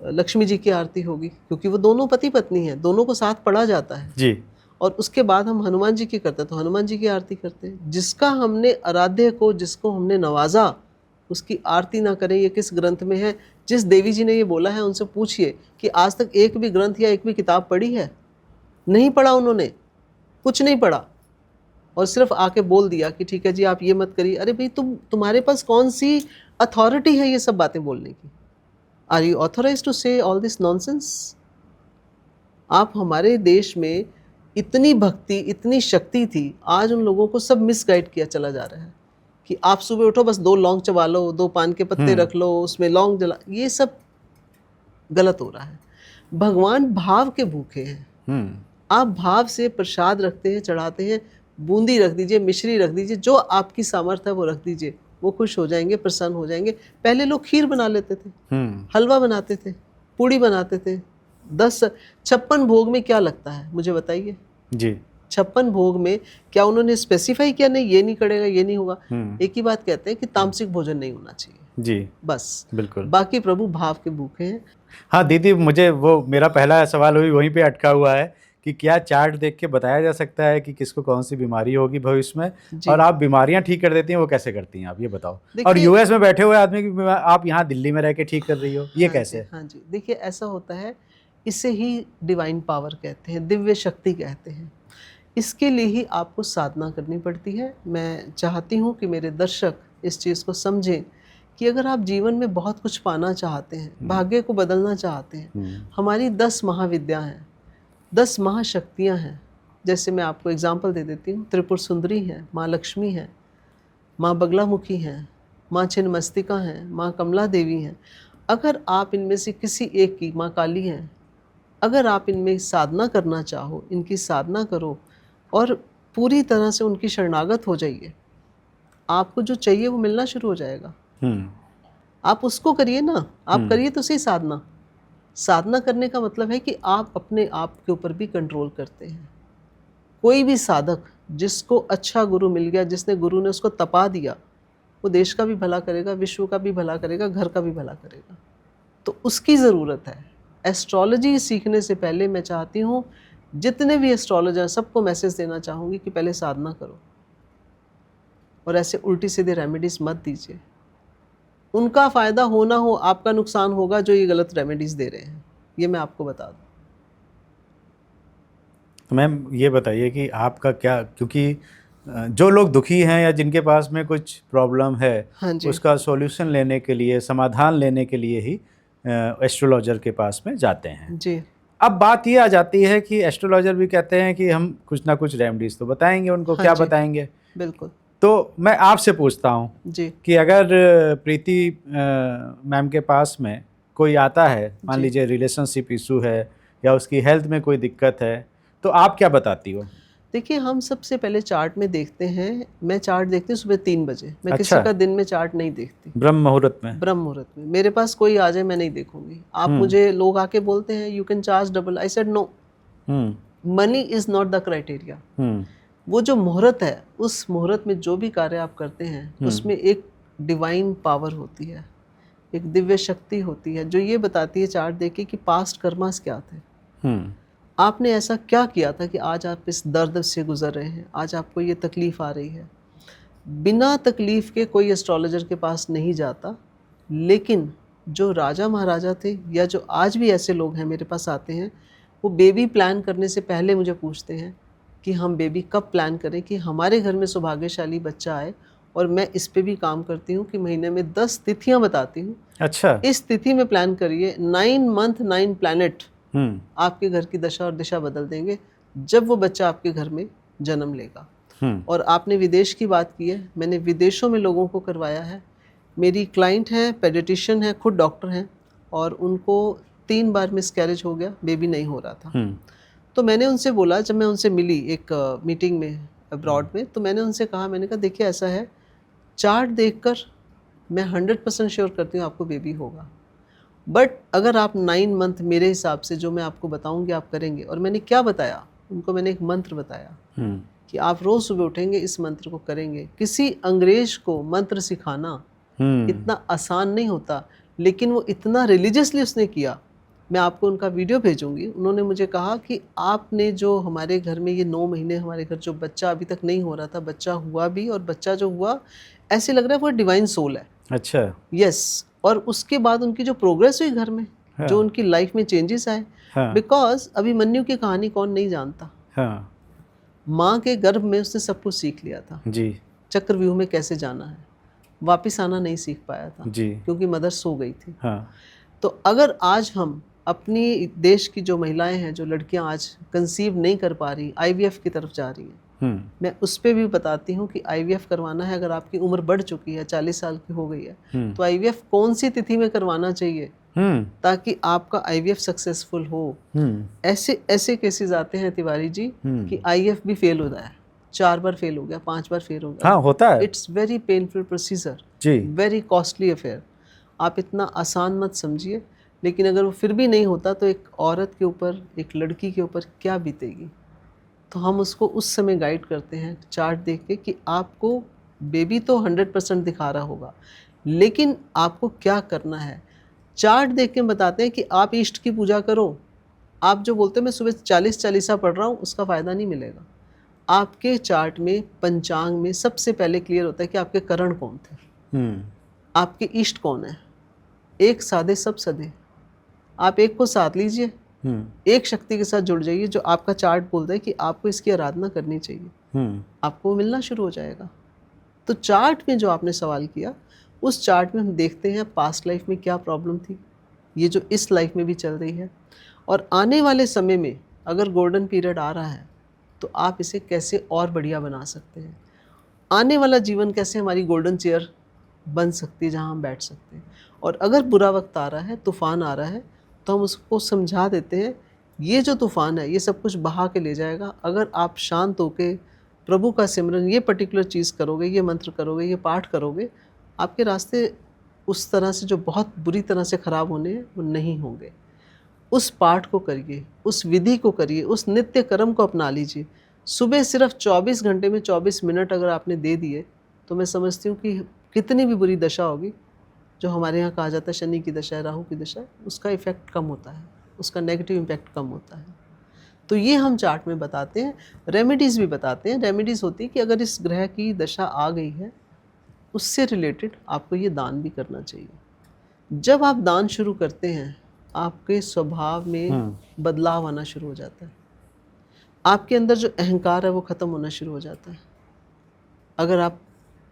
लक्ष्मी जी की आरती होगी, क्योंकि वो दोनों पति पत्नी हैं, दोनों को साथ पढ़ा जाता है। जी। और उसके बाद हम हनुमान जी की करते हैं तो हनुमान जी की आरती करते हैं। जिसका हमने आराध्य को, जिसको हमने नवाजा, उसकी आरती ना करें, ये किस ग्रंथ में है? जिस देवी जी ने ये बोला है, उनसे पूछिए कि आज तक एक भी ग्रंथ या एक भी किताब पढ़ी है? नहीं पढ़ा उन्होंने, कुछ नहीं पढ़ा, और सिर्फ आके बोल दिया कि ठीक है जी, आप ये मत करिए। अरे भाई, तुम्हारे पास कौन सी अथॉरिटी है ये सब बातें बोलने की? आर यू ऑथोराइज टू से ऑल दिस नॉनसेंस? आप, हमारे देश में इतनी भक्ति, इतनी शक्ति थी, आज उन लोगों को सब मिसगाइड किया चला जा रहा है कि आप सुबह उठो, बस 2 लौंग चबा लो, 2 पान के पत्ते रख लो, उसमें लौंग जला, ये सब गलत हो रहा है। भगवान भाव के भूखे हैं। आप भाव से प्रसाद रखते हैं, चढ़ाते हैं, बूंदी रख दीजिए, मिश्री रख दीजिए, जो आपकी सामर्थ्य है वो रख दीजिए, वो खुश हो जाएंगे, प्रसन्न हो जाएंगे। पहले लोग खीर बना लेते थे, हलवा बनाते थे, पूड़ी बनाते थे। 56 भोग में क्या लगता है मुझे बताइए? जी। 56 भोग में क्या उन्होंने स्पेसिफाई किया? नहीं, ये नहीं करेगा, ये नहीं होगा। एक ही बात कहते हैं कि तामसिक भोजन नहीं होना चाहिए। जी, बस, बिल्कुल। बाकी प्रभु भाव के भूखे हैं। हाँ दीदी, मुझे वो मेरा पहला सवाल वहीं पे अटका हुआ है कि क्या चार्ट देख के बताया जा सकता है कि किसको कौन सी बीमारी होगी भविष्य में? और आप बीमारियां ठीक कर देती हैं, वो कैसे करती हैं आप, ये बताओ। और यूएस में बैठे हुए आदमी की आप यहाँ दिल्ली में रह के ठीक कर रही हो, ये कैसे? हाँ जी, देखिए ऐसा होता है, इसे ही डिवाइन पावर कहते हैं, दिव्य शक्ति कहते हैं। इसके लिए ही आपको साधना करनी पड़ती है। मैं चाहती हूँ कि मेरे दर्शक इस चीज़ को समझें कि अगर आप जीवन में बहुत कुछ पाना चाहते हैं, भाग्य को बदलना चाहते हैं, हमारी 10 महाविद्या हैं, 10 महाशक्तियाँ हैं। जैसे मैं आपको एग्जाम्पल दे देती हूँ, त्रिपुर सुंदरी हैं, माँ लक्ष्मी हैं, माँ बगलामुखी हैं, माँ छिन्नमस्तिका हैं, माँ कमला देवी हैं। अगर आप इनमें से किसी एक की, माँ काली हैं, अगर आप इनमें साधना करना चाहो, इनकी साधना करो और पूरी तरह से उनकी शरणागत हो जाइए, आपको जो चाहिए वो मिलना शुरू हो जाएगा। आप उसको करिए ना, आप करिए तो सही साधना। साधना करने का मतलब है कि आप अपने आप के ऊपर भी कंट्रोल करते हैं। कोई भी साधक जिसको अच्छा गुरु मिल गया, जिसने गुरु ने उसको तपा दिया, वो देश का भी भला करेगा, विश्व का भी भला करेगा, घर का भी भला करेगा। तो उसकी ज़रूरत है। एस्ट्रोलॉजी सीखने से पहले मैं चाहती हूँ, जितने भी एस्ट्रोलॉजर, सबको मैसेज देना चाहूँगी कि पहले साधना करो और ऐसे उल्टी सीधे रेमेडीज़ मत दीजिए। उनका फ़ायदा हो ना हो, आपका नुकसान होगा जो ये गलत रेमेडीज़ दे रहे हैं, ये मैं आपको बता दूँ। तो मैम ये बताइए कि आपका क्या, क्योंकि जो लोग दुखी हैं या जिनके पास में कुछ प्रॉब्लम है, हाँ जी, उसका सॉल्यूशन लेने के लिए, समाधान लेने के लिए ही एस्ट्रोलॉजर के पास में जाते हैं। जी, अब बात ये आ जाती है कि एस्ट्रोलॉजर भी कहते हैं कि हम कुछ ना कुछ रेमेडीज़ तो बताएंगे उनको, हाँ क्या जी, बताएंगे? बिल्कुल। तो मैं आपसे पूछता हूँ जी कि अगर प्रीति मैम के पास में कोई आता है, मान जी। लीजिए रिलेशनशिप इशू है या उसकी हेल्थ में कोई दिक्कत है, तो आप क्या बताती हो? देखिए, हम सबसे पहले चार्ट में देखते हैं। मैं चार्ट देखती हूँ सुबह 3 बजे। मैं अच्छा। किसी का दिन में चार्ट नहीं देखती। ब्रह्म मुहूर्त में? ब्रह्म मुहूर्त में मेरे पास कोई आ जाए मैं नहीं देखूंगी। आप मुझे लोग आके बोलते हैं you can charge double, I said no, money is not the criteria. वो जो मुहूर्त है, उस मुहूर्त में जो भी कार्य आप करते हैं उसमें एक डिवाइन पावर होती है, एक दिव्य शक्ति होती है जो ये बताती है चार्ट देख के कि पास्ट कर्मास क्या थे। आपने ऐसा क्या किया था कि आज आप इस दर्द से गुजर रहे हैं, आज आपको ये तकलीफ आ रही है। बिना तकलीफ के कोई एस्ट्रोलॉजर के पास नहीं जाता, लेकिन जो राजा महाराजा थे या जो आज भी ऐसे लोग हैं मेरे पास आते हैं, वो बेबी प्लान करने से पहले मुझे पूछते हैं कि हम बेबी कब प्लान करें कि हमारे घर में सौभाग्यशाली बच्चा आए। और मैं इस पे भी काम करती हूँ कि महीने में 10 तिथियाँ बताती हूँ। अच्छा। इस तिथि में प्लान करिए, 9 मंथ 9 प्लैनेट आपके घर की दशा और दिशा बदल देंगे जब वो बच्चा आपके घर में जन्म लेगा। और आपने विदेश की बात की है, मैंने विदेशों में लोगों को करवाया है। मेरी क्लाइंट है, पेडिट्रिशियन है, खुद डॉक्टर हैं, और उनको 3 बार मिसकैरेज हो गया, बेबी नहीं हो रहा था। तो मैंने उनसे बोला, जब मैं उनसे मिली एक मीटिंग में अब्रॉड में, तो मैंने उनसे कहा, मैंने कहा देखिए ऐसा है, चार्ट देखकर मैं 100% श्योर करती हूँ आपको बेबी होगा, बट अगर आप 9 मंथ मेरे हिसाब से जो मैं आपको बताऊंगी आप करेंगे। और मैंने क्या बताया उनको, मैंने एक मंत्र बताया कि आप रोज सुबह उठेंगे, इस मंत्र को करेंगे। किसी अंग्रेज को मंत्र सिखाना इतना आसान नहीं होता, लेकिन वो इतना रिलीजियसली उसने किया। मैं आपको उनका वीडियो भेजूंगी। उन्होंने मुझे कहा कि आपने जो हमारे घर में ये 9 महीने हमारे घर जो बच्चा अभी तक नहीं हो रहा था, बच्चा हुआ भी, और बच्चा जो हुआ ऐसे लग रहा है वो डिवाइन सोल है। अच्छा। यस। और उसके बाद उनकी जो प्रोग्रेस हुई घर में, हाँ। जो उनकी लाइफ में चेंजेस आए, बिकॉज अभिमन्यु की कहानी कौन नहीं जानता। हाँ। माँ के गर्भ में उसने सब कुछ सीख लिया था जी। चक्रव्यूह में कैसे जाना है, वापिस आना नहीं सीख पाया था जी। क्योंकि मदर सो गई थी। हाँ। तो अगर आज हम अपनी देश की जो महिलाएं हैं, जो लड़कियां आज कंसीव नहीं कर पा रही, आईवीएफ की तरफ जा रही हैं, मैं उस पर भी बताती हूँ कि आईवीएफ करवाना है। अगर आपकी उम्र बढ़ चुकी है, 40 साल की हो गई है, तो आईवीएफ कौन सी तिथि में करवाना चाहिए ताकि आपका आईवीएफ सक्सेसफुल हो। ऐसे ऐसे केसेस आते हैं तिवारी जी कि आईवीएफ भी फेल होता है, 4 बार फेल हो गया, 5 बार फेल हो गया। हाँ, होता है। इट्स वेरी पेनफुल प्रोसीजर जी, वेरी कॉस्टली अफेयर। आप इतना आसान मत समझिए, लेकिन अगर वो फिर भी नहीं होता तो एक औरत के ऊपर, एक लड़की के ऊपर क्या बीतेगी। तो हम उसको उस समय गाइड करते हैं चार्ट देख के कि आपको बेबी तो 100% दिखा रहा होगा, लेकिन आपको क्या करना है। चार्ट देख के बताते हैं कि आप इष्ट की पूजा करो। आप जो बोलते हैं मैं सुबह 40 चालीसा पढ़ रहा हूँ, उसका फ़ायदा नहीं मिलेगा। आपके चार्ट में, पंचांग में सबसे पहले क्लियर होता है कि आपके करण कौन थे, आपके इष्ट कौन है। एक साधे सब सधे। आप एक को साथ लीजिए, एक शक्ति के साथ जुड़ जाइए जो आपका चार्ट बोलता है कि आपको इसकी आराधना करनी चाहिए, आपको मिलना शुरू हो जाएगा। तो चार्ट में जो आपने सवाल किया, उस चार्ट में हम देखते हैं पास्ट लाइफ में क्या प्रॉब्लम थी, ये जो इस लाइफ में भी चल रही है, और आने वाले समय में अगर गोल्डन पीरियड आ रहा है तो आप इसे कैसे और बढ़िया बना सकते हैं। आने वाला जीवन कैसे हमारी गोल्डन चेयर बन सकती है जहाँ हम बैठ सकते हैं। और अगर बुरा वक्त आ रहा है, तूफान आ रहा है, तो हम उसको समझा देते हैं ये जो तूफान है ये सब कुछ बहा के ले जाएगा। अगर आप शांत होके प्रभु का सिमरन, ये पर्टिकुलर चीज़ करोगे, ये मंत्र करोगे, ये पाठ करोगे, आपके रास्ते उस तरह से जो बहुत बुरी तरह से ख़राब होने हैं वो नहीं होंगे। उस पाठ को करिए, उस विधि को करिए, उस नित्य कर्म को अपना लीजिए। सुबह सिर्फ 24 घंटे में 24 मिनट अगर आपने दे दिए, तो मैं समझती हूँ कि कितनी भी बुरी दशा होगी, जो हमारे यहाँ कहा जाता है शनि की दशा है, राहु की दशा है, उसका इफ़ेक्ट कम होता है, उसका नेगेटिव इम्पैक्ट कम होता है। तो ये हम चार्ट में बताते हैं। रेमेडीज़ भी बताते हैं। रेमेडीज़ होती है कि अगर इस ग्रह की दशा आ गई है, उससे रिलेटेड आपको ये दान भी करना चाहिए। जब आप दान शुरू करते हैं, आपके स्वभाव में बदलाव आना शुरू हो जाता है। आपके अंदर जो अहंकार है वो ख़त्म होना शुरू हो जाता है। अगर आप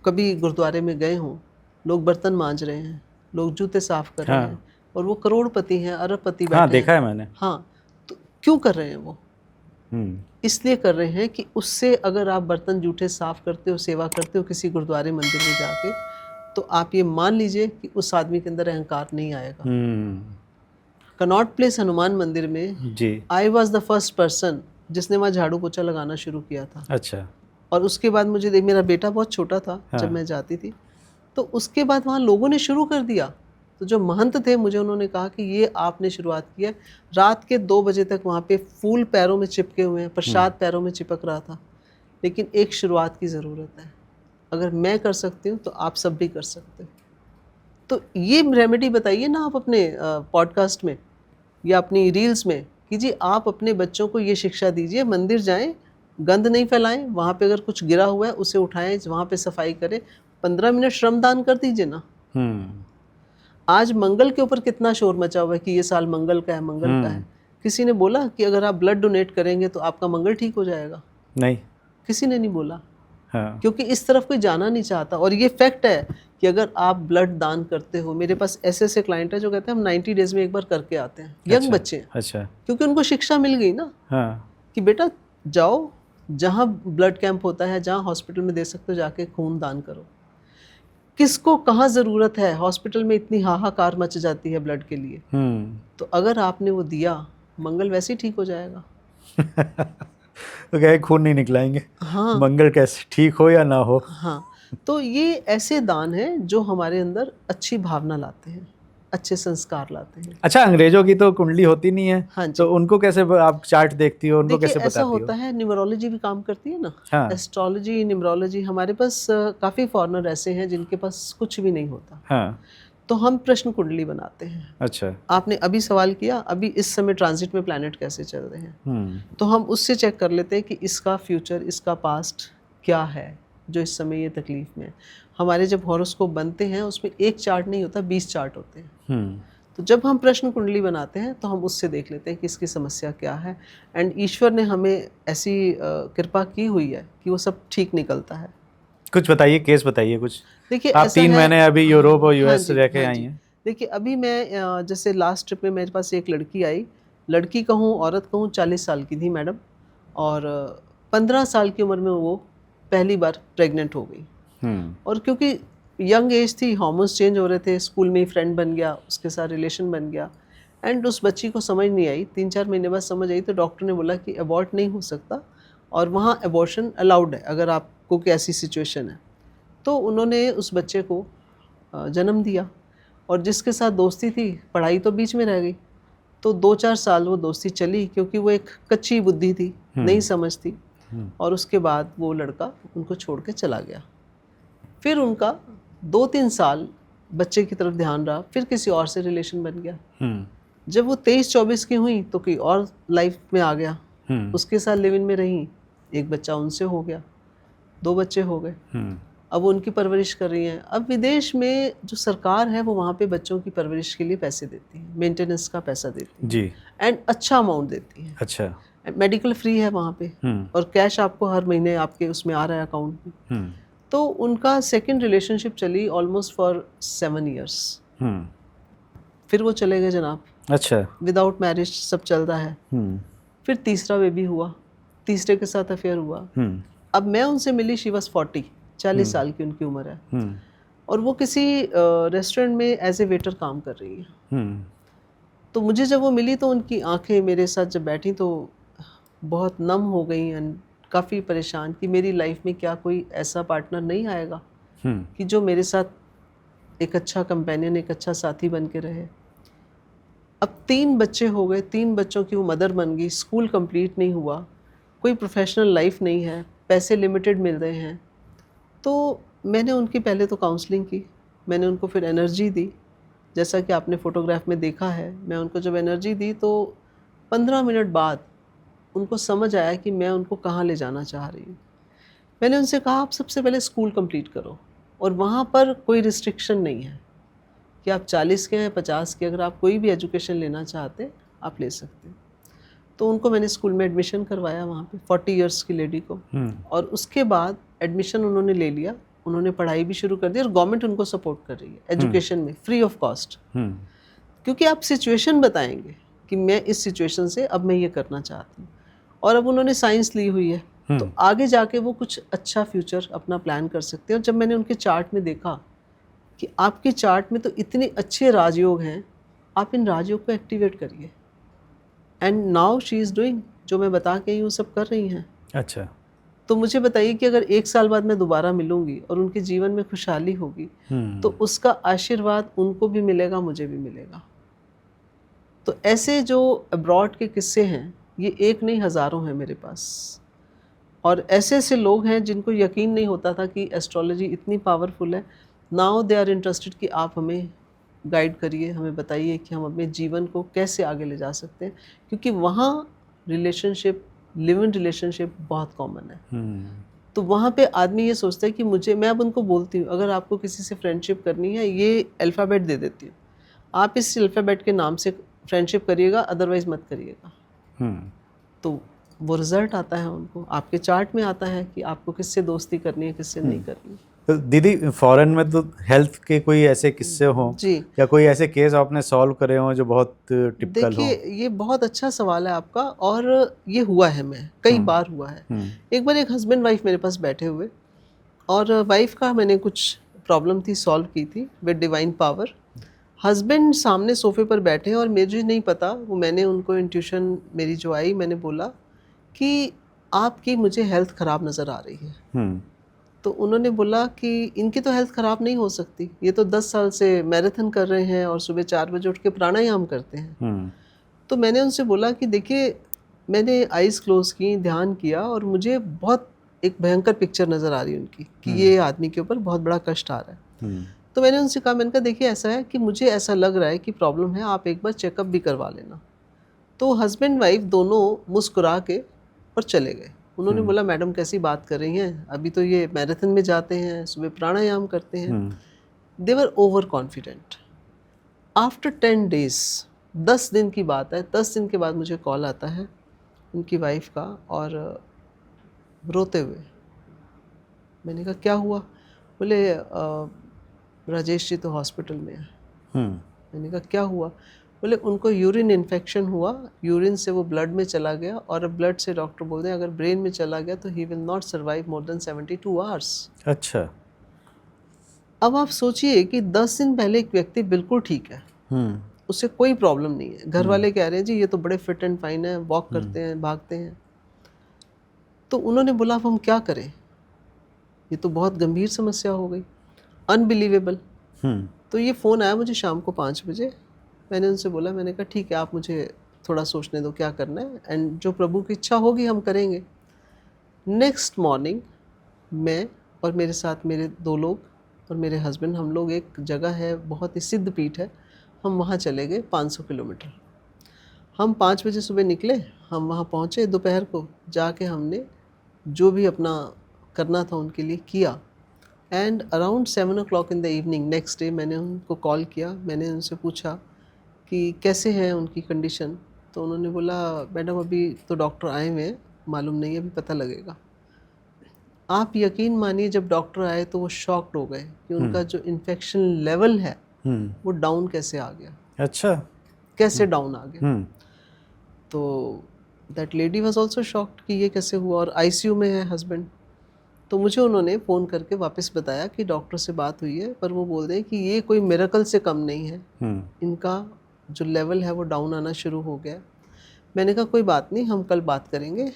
कभी गुरुद्वारे में गए हों, लोग बर्तन मांज रहे हैं, लोग जूते साफ कर रहे हैं, और वो करोड़पति हैं, अरबपति बैठे हैं। देखा है मैंने। हाँ, तो क्यों कर रहे हैं वो? इसलिए कर रहे हैं कि उससे अगर आप बर्तन जूठे साफ करते हो, सेवा करते हो किसी गुरुद्वारे मंदिर में जाके, तो आप ये मान लीजिए कि उस आदमी के अंदर अहंकार नहीं आएगा। कनॉट प्लेस हनुमान मंदिर में जी। I was the first person जिसने वहाँ झाड़ू पोछा लगाना शुरू किया था। अच्छा। और उसके बाद मुझे देख, मेरा बेटा बहुत छोटा था जब मैं जाती थी, तो उसके बाद वहाँ लोगों ने शुरू कर दिया। तो जो महंत थे मुझे उन्होंने कहा कि ये आपने शुरुआत की है। रात के 2 बजे तक वहाँ पे फूल पैरों में चिपके हुए हैं, प्रसाद पैरों में चिपक रहा था। लेकिन एक शुरुआत की ज़रूरत है। अगर मैं कर सकती हूँ तो आप सब भी कर सकते हो। तो ये रेमेडी बताइए ना आप अपने पॉडकास्ट में या अपनी रील्स में कि जी आप अपने बच्चों को ये शिक्षा दीजिए, मंदिर जाएं, गंद नहीं फैलाएं, वहाँ पे अगर कुछ गिरा हुआ है उसे उठाएं, वहाँ पे सफाई करें, 15 मिनट श्रमदान कर दीजिए ना। आज मंगल के ऊपर कितना शोर मचा हुआ है कि ये साल मंगल का है, मंगल का है। किसी ने बोला कि अगर आप ब्लड डोनेट करेंगे तो आपका मंगल ठीक हो जाएगा? नहीं, किसी ने नहीं बोला। हाँ। क्योंकि इस तरफ कोई जाना नहीं चाहता। और ये फैक्ट है कि अगर आप ब्लड दान करते हो, मेरे पास ऐसे ऐसे क्लाइंट है जो कहते हैं हम 90 डेज में एक बार करके आते हैं, यंग बच्चे हैं। अच्छा। क्योंकि उनको शिक्षा मिल गई ना, हाँ। कि बेटा जाओ, जहाँ ब्लड कैंप होता है, जहाँ हॉस्पिटल में दे सकते हो जाके खून दान करो। किसको कहाँ ज़रूरत है? हॉस्पिटल में इतनी हाहाकार मच जाती है ब्लड के लिए। तो अगर आपने वो दिया, मंगल वैसे ही ठीक हो जाएगा। तो क्या खून नहीं निकलाएंगे? हाँ, मंगल कैसे ठीक हो या ना हो। हाँ, तो ये ऐसे दान हैं जो हमारे अंदर अच्छी भावना लाते हैं, अच्छे संस्कार लाते हैं। अच्छा, अंग्रेजों की तो कुंडली होती नहीं है। हाँ जी। तो उनको कैसे आप चार्ट देखती हो, उनको कैसे देखिए, बताती ऐसा हो? होता है, न्यूमरोलॉजी भी काम करती है ना। हाँ। एस्ट्रोलॉजी, न्यूमरोलॉजी, हमारे पास काफ़ी फॉरेनर ऐसे हैं जिनके पास कुछ भी नहीं होता। हाँ। तो हम प्रश्न कुंडली बनाते हैं। अच्छा। आपने अभी सवाल किया, अभी इस समय ट्रांजिट में प्लैनेट कैसे चल रहे हैं, तो हम उससे चेक कर लेते हैं कि इसका फ्यूचर, इसका पास्ट क्या है जो इस समय ये तकलीफ में है। हमारे जब हॉरोस्कोप बनते हैं उसमें एक चार्ट नहीं होता, 20 चार्ट होते हैं। तो जब हम प्रश्न कुंडली बनाते हैं तो हम उससे देख लेते हैं कि इसकी समस्या क्या है। एंड ईश्वर ने हमें ऐसी कृपा की हुई है कि वो सब ठीक निकलता है। कुछ बताइए, केस बताइए कुछ। देखिए, आप 3 महीने अभी यूरोप और यूएस रह के आई हैं। देखिए, अभी मैं जैसे लास्ट ट्रिप में मेरे पास एक लड़की आई, लड़की कहूँ औरत कहूँ, 40 साल की थी मैडम, और 15 साल की उम्र में वो पहली बार प्रेग्नेंट हो गई। और क्योंकि यंग एज थी, हार्मोन्स चेंज हो रहे थे, स्कूल में ही फ्रेंड बन गया, उसके साथ रिलेशन बन गया। एंड उस बच्ची को समझ नहीं आई, 3-4 महीने बाद समझ आई। तो डॉक्टर ने बोला कि अबॉर्ट नहीं हो सकता, और वहाँ अबॉर्शन अलाउड है अगर आपको कोई ऐसी सिचुएशन है। तो उन्होंने उस बच्चे को जन्म दिया, और जिसके साथ दोस्ती थी, पढ़ाई तो बीच में रह गई। तो 2-4 साल वो दोस्ती चली, क्योंकि वो एक कच्ची बुद्धि थी, नहीं समझती। और उसके बाद वो लड़का उनको छोड़ के चला गया। फिर उनका 2-3 साल बच्चे की तरफ ध्यान रहा, फिर किसी और से रिलेशन बन गया। जब वो 23-24 की हुई तो कोई और लाइफ में आ गया, उसके साथ लिव इन में रही, एक बच्चा उनसे हो गया, 2 बच्चे हो गए। अब वो उनकी परवरिश कर रही हैं। अब विदेश में जो सरकार है वो वहाँ पे बच्चों की परवरिश के लिए पैसे देती है, मेंटेनेंस का पैसा देती है जी, एंड अच्छा अमाउंट देती है। अच्छा। मेडिकल फ्री है वहाँ पे, और कैश आपको हर महीने आपके उसमें आ रहा है अकाउंट में। तो उनका सेकंड रिलेशनशिप चली ऑलमोस्ट फॉर 7 years। फिर वो चले गए जनाब। अच्छा। विदाउट मैरिज सब चलता है। फिर तीसरा बेबी हुआ, तीसरे के साथ अफेयर हुआ। अब मैं उनसे मिली, शी वॉज 40 साल की उनकी उम्र है, और वो किसी रेस्टोरेंट में एज ए वेटर काम कर रही है। तो मुझे जब वो मिली तो उनकी आंखें मेरे साथ जब बैठी तो बहुत नम हो गई, एंड काफ़ी परेशान कि मेरी लाइफ में क्या कोई ऐसा पार्टनर नहीं आएगा कि जो मेरे साथ एक अच्छा कंपेनियन, एक अच्छा साथी बन के रहे। अब 3 बच्चे हो गए, 3 बच्चों की वो मदर बन गई, स्कूल कंप्लीट नहीं हुआ, कोई प्रोफेशनल लाइफ नहीं है, पैसे लिमिटेड मिल रहे हैं। तो मैंने उनकी पहले तो काउंसलिंग की, मैंने उनको फिर एनर्जी दी, जैसा कि आपने फ़ोटोग्राफ में देखा है। मैं उनको जब एनर्जी दी तो 15 मिनट बाद उनको समझ आया कि मैं उनको कहाँ ले जाना चाह रही हूँ। मैंने उनसे कहा, आप सबसे पहले स्कूल कंप्लीट करो, और वहाँ पर कोई रिस्ट्रिक्शन नहीं है कि आप 40 के हैं, 50 के, अगर आप कोई भी एजुकेशन लेना चाहते आप ले सकते हैं। तो उनको मैंने स्कूल में एडमिशन करवाया वहाँ पे, 40 इयर्स की लेडी को। और उसके बाद एडमिशन उन्होंने ले लिया, उन्होंने पढ़ाई भी शुरू कर दी, और गवर्नमेंट उनको सपोर्ट कर रही है एजुकेशन में, फ्री ऑफ कॉस्ट। क्योंकि आप सिचुएशन बताएंगे कि मैं इस सिचुएशन से अब मैं ये करना चाहती हूँ। और अब उन्होंने साइंस ली हुई है, तो आगे जाके वो कुछ अच्छा फ्यूचर अपना प्लान कर सकते हैं। और जब मैंने उनके चार्ट में देखा कि आपके चार्ट में तो इतने अच्छे राजयोग हैं, आप इन राजयोग को एक्टिवेट करिए, and now she is doing, जो मैं बता के वो सब कर रही हैं। अच्छा। तो मुझे बताइए कि अगर 1 साल बाद मैं दोबारा मिलूंगी और उनके जीवन में खुशहाली होगी, तो उसका आशीर्वाद उनको भी मिलेगा, मुझे भी मिलेगा। तो ऐसे जो अब्रॉड के किस्से हैं, ये एक नहीं हज़ारों हैं मेरे पास। और ऐसे ऐसे लोग हैं जिनको यकीन नहीं होता था कि एस्ट्रोलॉजी इतनी पावरफुल है। नाउ दे आर इंटरेस्टेड कि आप हमें गाइड करिए, हमें बताइए कि हम अपने जीवन को कैसे आगे ले जा सकते हैं, क्योंकि वहाँ रिलेशनशिप, लिव इन रिलेशनशिप बहुत कॉमन है। तो वहाँ पे आदमी ये सोचता है कि मैं अब उनको बोलती हूँ, अगर आपको किसी से फ्रेंडशिप करनी है, ये अल्फ़ाबेट दे देती हूँ, आप इस अल्फ़ाबेट के नाम से फ्रेंडशिप करिएगा, अदरवाइज़ मत करिएगा। तो वो रिज़ल्ट आता है उनको, आपके चार्ट में आता है कि आपको किससे दोस्ती करनी है, किससे नहीं करनी। तो दीदी फॉरेन में तो हेल्थ के कोई ऐसे किस्से हों जी, या कोई ऐसे केस आपने सॉल्व करे हों जो बहुत टिपिकल हो? देखिए ये बहुत अच्छा सवाल है आपका, और ये हुआ है, मैं कई बार हुआ है। एक बार एक हस्बैंड वाइफ मेरे पास बैठे हुए, और वाइफ का मैंने कुछ प्रॉब्लम थी, सॉल्व की थी विद डिवाइन पावर। हस्बैंड सामने सोफे पर बैठे हैं और मुझे नहीं पता, वो मैंने उनको इंट्यूशन मेरी जो आई, मैंने बोला कि आपकी मुझे हेल्थ ख़राब नज़र आ रही है। तो उन्होंने बोला कि इनकी तो हेल्थ ख़राब नहीं हो सकती, ये तो 10 साल से मैराथन कर रहे हैं और सुबह 4 बजे उठ के प्राणायाम करते हैं। तो मैंने उनसे बोला कि देखिए, मैंने आइज़ क्लोज़ की, ध्यान किया, और मुझे बहुत एक भयंकर पिक्चर नज़र आ रही है उनकी कि ये आदमी के ऊपर बहुत बड़ा कष्ट आ रहा है। तो मैंने उनसे कहा, मैंने कहा देखिए ऐसा है कि मुझे ऐसा लग रहा है कि प्रॉब्लम है, आप एक बार चेकअप भी करवा लेना। तो हस्बैंड वाइफ दोनों मुस्कुरा के और चले गए। उन्होंने बोला, मैडम कैसी बात कर रही हैं, अभी तो ये मैराथन में जाते हैं, सुबह प्राणायाम करते हैं। They were overconfident. After 10 days, 10 दिन की बात है, 10 दिन के बाद मुझे कॉल आता है उनकी वाइफ का, और रोते हुए। मैंने कहा क्या हुआ? बोले राजेश जी तो हॉस्पिटल में है। मैंने कहा क्या हुआ? बोले उनको यूरिन इन्फेक्शन हुआ, यूरिन से वो ब्लड में चला गया, और अब ब्लड से डॉक्टर बोलते हैं अगर ब्रेन में चला गया तो he will not survive more than 72 hours. अच्छा। अब आप सोचिए कि 10 दिन पहले एक व्यक्ति बिल्कुल ठीक है, उससे कोई प्रॉब्लम नहीं है, घर वाले कह रहे हैं जी ये तो बड़े फिट एंड फाइन है, वॉक करते हैं, भागते हैं। तो उन्होंने बोला अब हम क्या करें, ये तो बहुत गंभीर समस्या हो गई, अनबिलीवेबल। तो ये फ़ोन आया मुझे शाम को 5 बजे। मैंने उनसे बोला, मैंने कहा ठीक है, आप मुझे थोड़ा सोचने दो क्या करना है, एंड जो प्रभु की इच्छा होगी हम करेंगे। नेक्स्ट मॉर्निंग मैं और मेरे साथ मेरे 2 लोग और मेरे हस्बैंड, हम लोग एक जगह है, बहुत ही सिद्ध पीठ है, हम वहाँ चले गए 500 किलोमीटर। हम 5 बजे सुबह निकले, हम वहाँ पहुँचे दोपहर को, जाके हमने जो भी अपना करना था उनके लिए किया, and around 7 o'clock in the evening next day मैंने उनको कॉल किया। मैंने उनसे पूछा कि कैसे हैं उनकी कंडीशन। तो उन्होंने बोला मैडम अभी तो डॉक्टर आए हुए हैं, मालूम नहीं है, अभी पता लगेगा। आप यकीन मानिए जब डॉक्टर आए तो वो शॉक्ड हो गए कि उनका जो इन्फेक्शन लेवल है वो डाउन कैसे आ गया। अच्छा। कैसे डाउन आ गया। तो that lady was also shocked कि ये कैसे हुआ, और आईसीयू में है हस्बैंड। तो मुझे उन्होंने फ़ोन करके वापस बताया कि डॉक्टर से बात हुई है, पर वो बोल रहे हैं कि ये कोई मिरेकल से कम नहीं है, इनका जो लेवल है वो डाउन आना शुरू हो गया। मैंने कहा कोई बात नहीं, हम कल बात करेंगे,